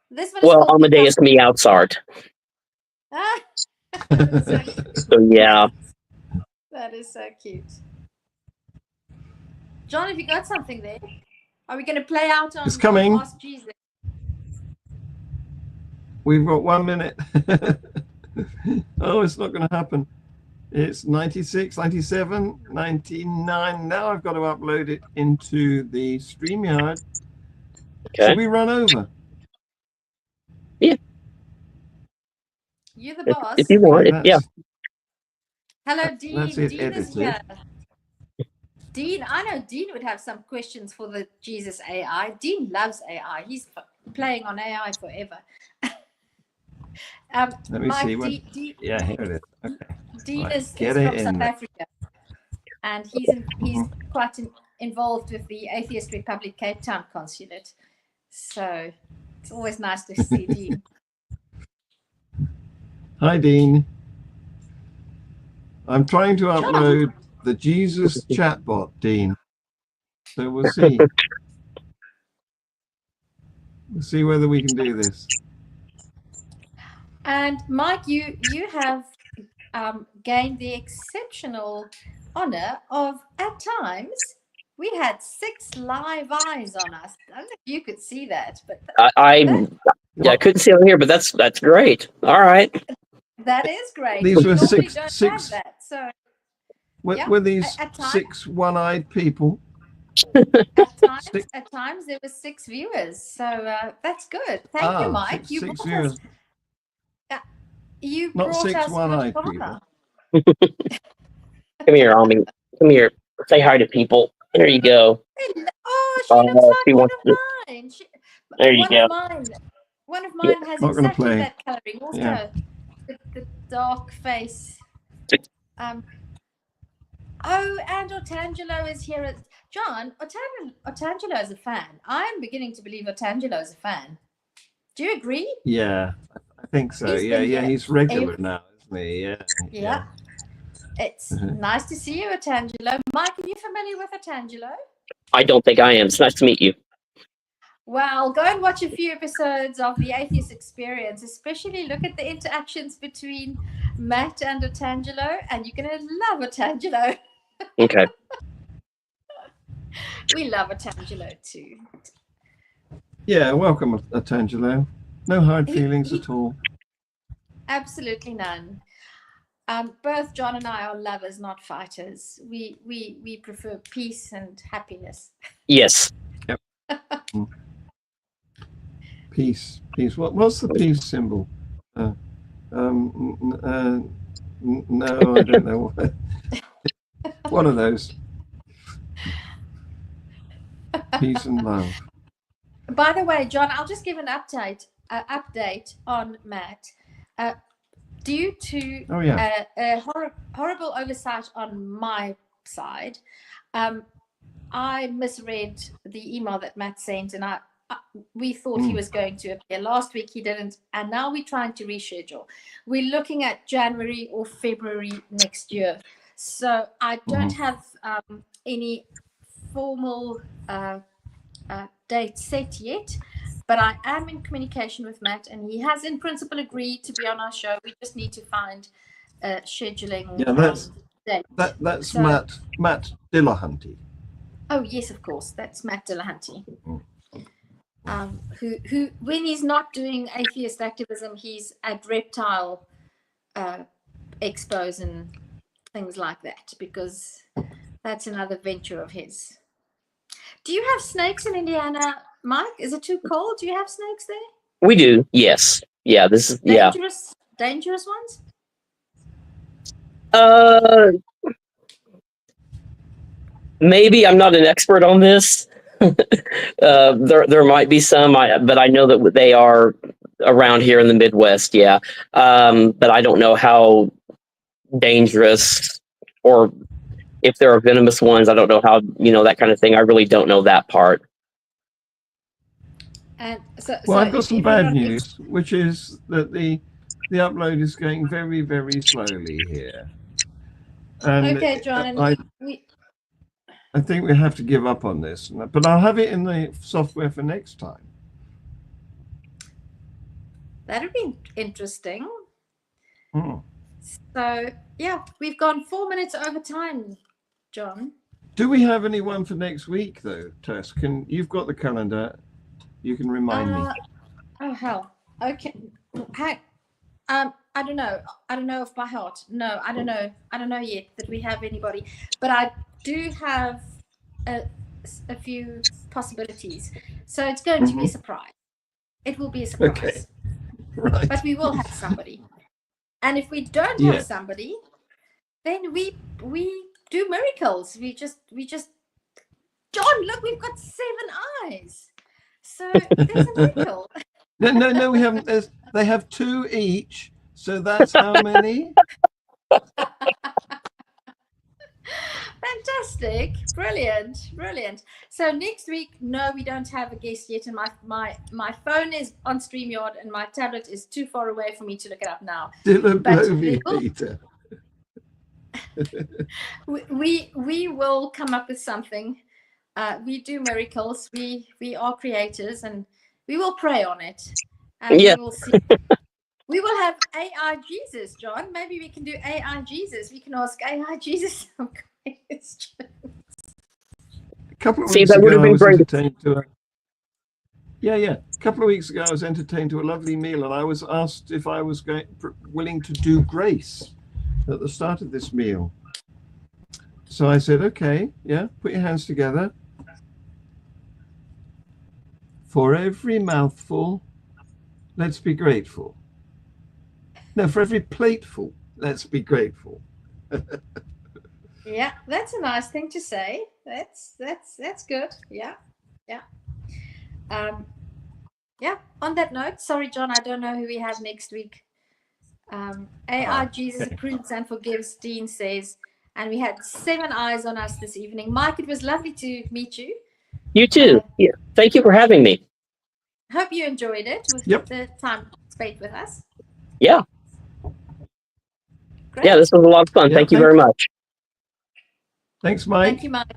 [SPEAKER 2] This one
[SPEAKER 3] well, Amadeus Mozart. So yeah.
[SPEAKER 2] That is so cute. John, have you got something there? Are we going to play out on Ask Jesus?
[SPEAKER 1] We've got 1 minute. Oh, it's not going to happen. It's 96, 97, 99. Now I've got to upload it into the StreamYard.
[SPEAKER 3] Okay.
[SPEAKER 1] Should we run over?
[SPEAKER 3] Yeah.
[SPEAKER 2] You're the boss.
[SPEAKER 3] If you want it, yeah.
[SPEAKER 2] Hello, Dean.
[SPEAKER 1] That's it,
[SPEAKER 2] Dean is
[SPEAKER 1] edited.
[SPEAKER 2] here. Dean, I know Dean would have some questions for the Jesus AI. Dean loves AI. He's playing on AI forever.
[SPEAKER 1] Let me
[SPEAKER 2] Mike,
[SPEAKER 1] see. Yeah, here it is. Okay.
[SPEAKER 2] Dean is from South Africa. and he's quite involved with the Atheist Republic Cape Town consulate. So it's always nice to see Dean.
[SPEAKER 1] Hi, Dean. I'm trying to upload the Jesus chatbot, Dean. So we'll see. We'll see whether we can do this.
[SPEAKER 2] And Mike, you have gained the exceptional honor of, at times, we had 6 live eyes on us. I don't know if you could see that, but
[SPEAKER 3] I couldn't see on here, but that's great. All right.
[SPEAKER 2] That is great.
[SPEAKER 1] These were
[SPEAKER 2] six.
[SPEAKER 1] Have that,
[SPEAKER 2] so
[SPEAKER 1] were these
[SPEAKER 2] at times,
[SPEAKER 1] 6 one-eyed people?
[SPEAKER 2] At times there were 6 viewers, so that's good. Thank you, Mike.
[SPEAKER 1] Six viewers.
[SPEAKER 2] You
[SPEAKER 1] not
[SPEAKER 2] brought
[SPEAKER 1] 6
[SPEAKER 2] us
[SPEAKER 1] one-eyed
[SPEAKER 2] good
[SPEAKER 1] people.
[SPEAKER 3] Come here, Almi. Come here. Say hi to people. There you go.
[SPEAKER 2] Oh, she looks like one of mine.
[SPEAKER 3] There you go.
[SPEAKER 2] One of mine has
[SPEAKER 1] not gonna
[SPEAKER 2] exactly
[SPEAKER 1] play.
[SPEAKER 2] that coloring. Also, the dark face. Oh, and Otangelo is here. John, Otangelo is a fan. I'm beginning to believe Otangelo is a fan. Do you agree?
[SPEAKER 1] Yeah, I think so. He's regular now, isn't he? Yeah.
[SPEAKER 2] It's nice to see you, Otangelo. Mike, are you familiar with Otangelo?
[SPEAKER 3] I don't think I am. It's nice to meet you.
[SPEAKER 2] Well, go and watch a few episodes of The Atheist Experience, especially look at the interactions between Matt and Otangelo, and you're going to love Otangelo.
[SPEAKER 3] Okay.
[SPEAKER 2] We love Otangelo too.
[SPEAKER 1] Yeah, welcome, Otangelo. No hard feelings at all.
[SPEAKER 2] Absolutely none. Both John and I are lovers, not fighters. We prefer peace and happiness.
[SPEAKER 3] Yes.
[SPEAKER 1] Yep. Peace. What's the peace symbol? No, I don't know. One of those. Peace and love.
[SPEAKER 2] By the way, John, I'll just give an update on Matt. Due to a horrible oversight on my side, I misread the email that Matt sent, and we thought he was going to appear last week. He didn't, and now we're trying to reschedule. We're looking at January or February next year. So I don't have any formal date set yet. But I am in communication with Matt, and he has, in principle, agreed to be on our show. We just need to find scheduling.
[SPEAKER 1] Yeah, that's so, Matt Dillahunty.
[SPEAKER 2] Oh yes, of course, that's Matt Dillahunty. Who, when he's not doing atheist activism, he's at reptile expos and things like that, because that's another venture of his. Do you have snakes in Indiana, Mike? Is it too cold? Do you have snakes there?
[SPEAKER 3] We do. Yes. Yeah. This is
[SPEAKER 2] dangerous ones.
[SPEAKER 3] Maybe I'm not an expert on this. There might be some, but I know that they are around here in the Midwest. Yeah. But I don't know how dangerous or if there are venomous ones. I don't know how, that kind of thing. I really don't know that part.
[SPEAKER 2] And
[SPEAKER 1] I've got some bad news, which is that the upload is going very, very slowly here. And
[SPEAKER 2] okay, John.
[SPEAKER 1] I think we have to give up on this, but I'll have it in the software for next time.
[SPEAKER 2] That'd be interesting. So yeah, we've gone 4 minutes over time, John.
[SPEAKER 1] Do we have anyone for next week though, Tess? You've got the calendar? You can remind me.
[SPEAKER 2] Oh hell. Okay. Hey, I don't know. I don't know if by heart. No, I don't know. I don't know yet that we have anybody. But I do have a few possibilities. So it's going to be a surprise. It will be a surprise.
[SPEAKER 1] Okay. Right.
[SPEAKER 2] But we will have somebody. And if we don't have somebody, then we do miracles. We just John, look, we've got 7 eyes. So there's a miracle.
[SPEAKER 1] No, we haven't. They have 2 each. So that's how many?
[SPEAKER 2] fantastic. Brilliant. Brilliant. So next week, no, we don't have a guest yet. And my phone is on StreamYard and my tablet is too far away for me to look it up now.
[SPEAKER 1] Dylan
[SPEAKER 2] But
[SPEAKER 1] Blovey, Peter.
[SPEAKER 2] we will come up with something. We do miracles. We are creators, and we will pray on it. And
[SPEAKER 3] Yeah.
[SPEAKER 2] we will see. We will have AI Jesus, John. Maybe we can do AI Jesus. We can ask AI Jesus some questions.
[SPEAKER 1] A couple of
[SPEAKER 3] See,
[SPEAKER 1] weeks
[SPEAKER 3] that would
[SPEAKER 1] ago,
[SPEAKER 3] have
[SPEAKER 1] I
[SPEAKER 3] been
[SPEAKER 1] was
[SPEAKER 3] great.
[SPEAKER 1] entertained to a A couple of weeks ago, I was entertained to a lovely meal, and I was asked if I was willing to do grace at the start of this meal. So I said, okay, yeah, put your hands together. For every mouthful, let's be grateful. No, for every plateful, let's be grateful.
[SPEAKER 2] Yeah, that's a nice thing to say. That's good. Yeah. On that note, sorry, John, I don't know who we have next week. AI Jesus approves and forgives, Dean says, and we had 7 eyes on us this evening. Mike, it was lovely to meet you.
[SPEAKER 3] You too. Yeah. Thank you for having me.
[SPEAKER 2] Hope you enjoyed it with the time spent with us.
[SPEAKER 3] Yeah.
[SPEAKER 2] Great.
[SPEAKER 3] Yeah, this was a lot of fun. Thank you very much.
[SPEAKER 1] Thanks, Mike.
[SPEAKER 2] Thank you, Mike.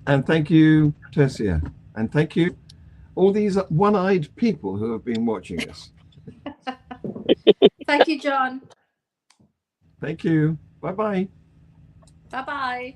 [SPEAKER 1] And thank you, Tessia. And thank you, all these one-eyed people who have been watching us.
[SPEAKER 2] Thank you, John.
[SPEAKER 1] Thank you. Bye-bye.
[SPEAKER 2] Bye-bye.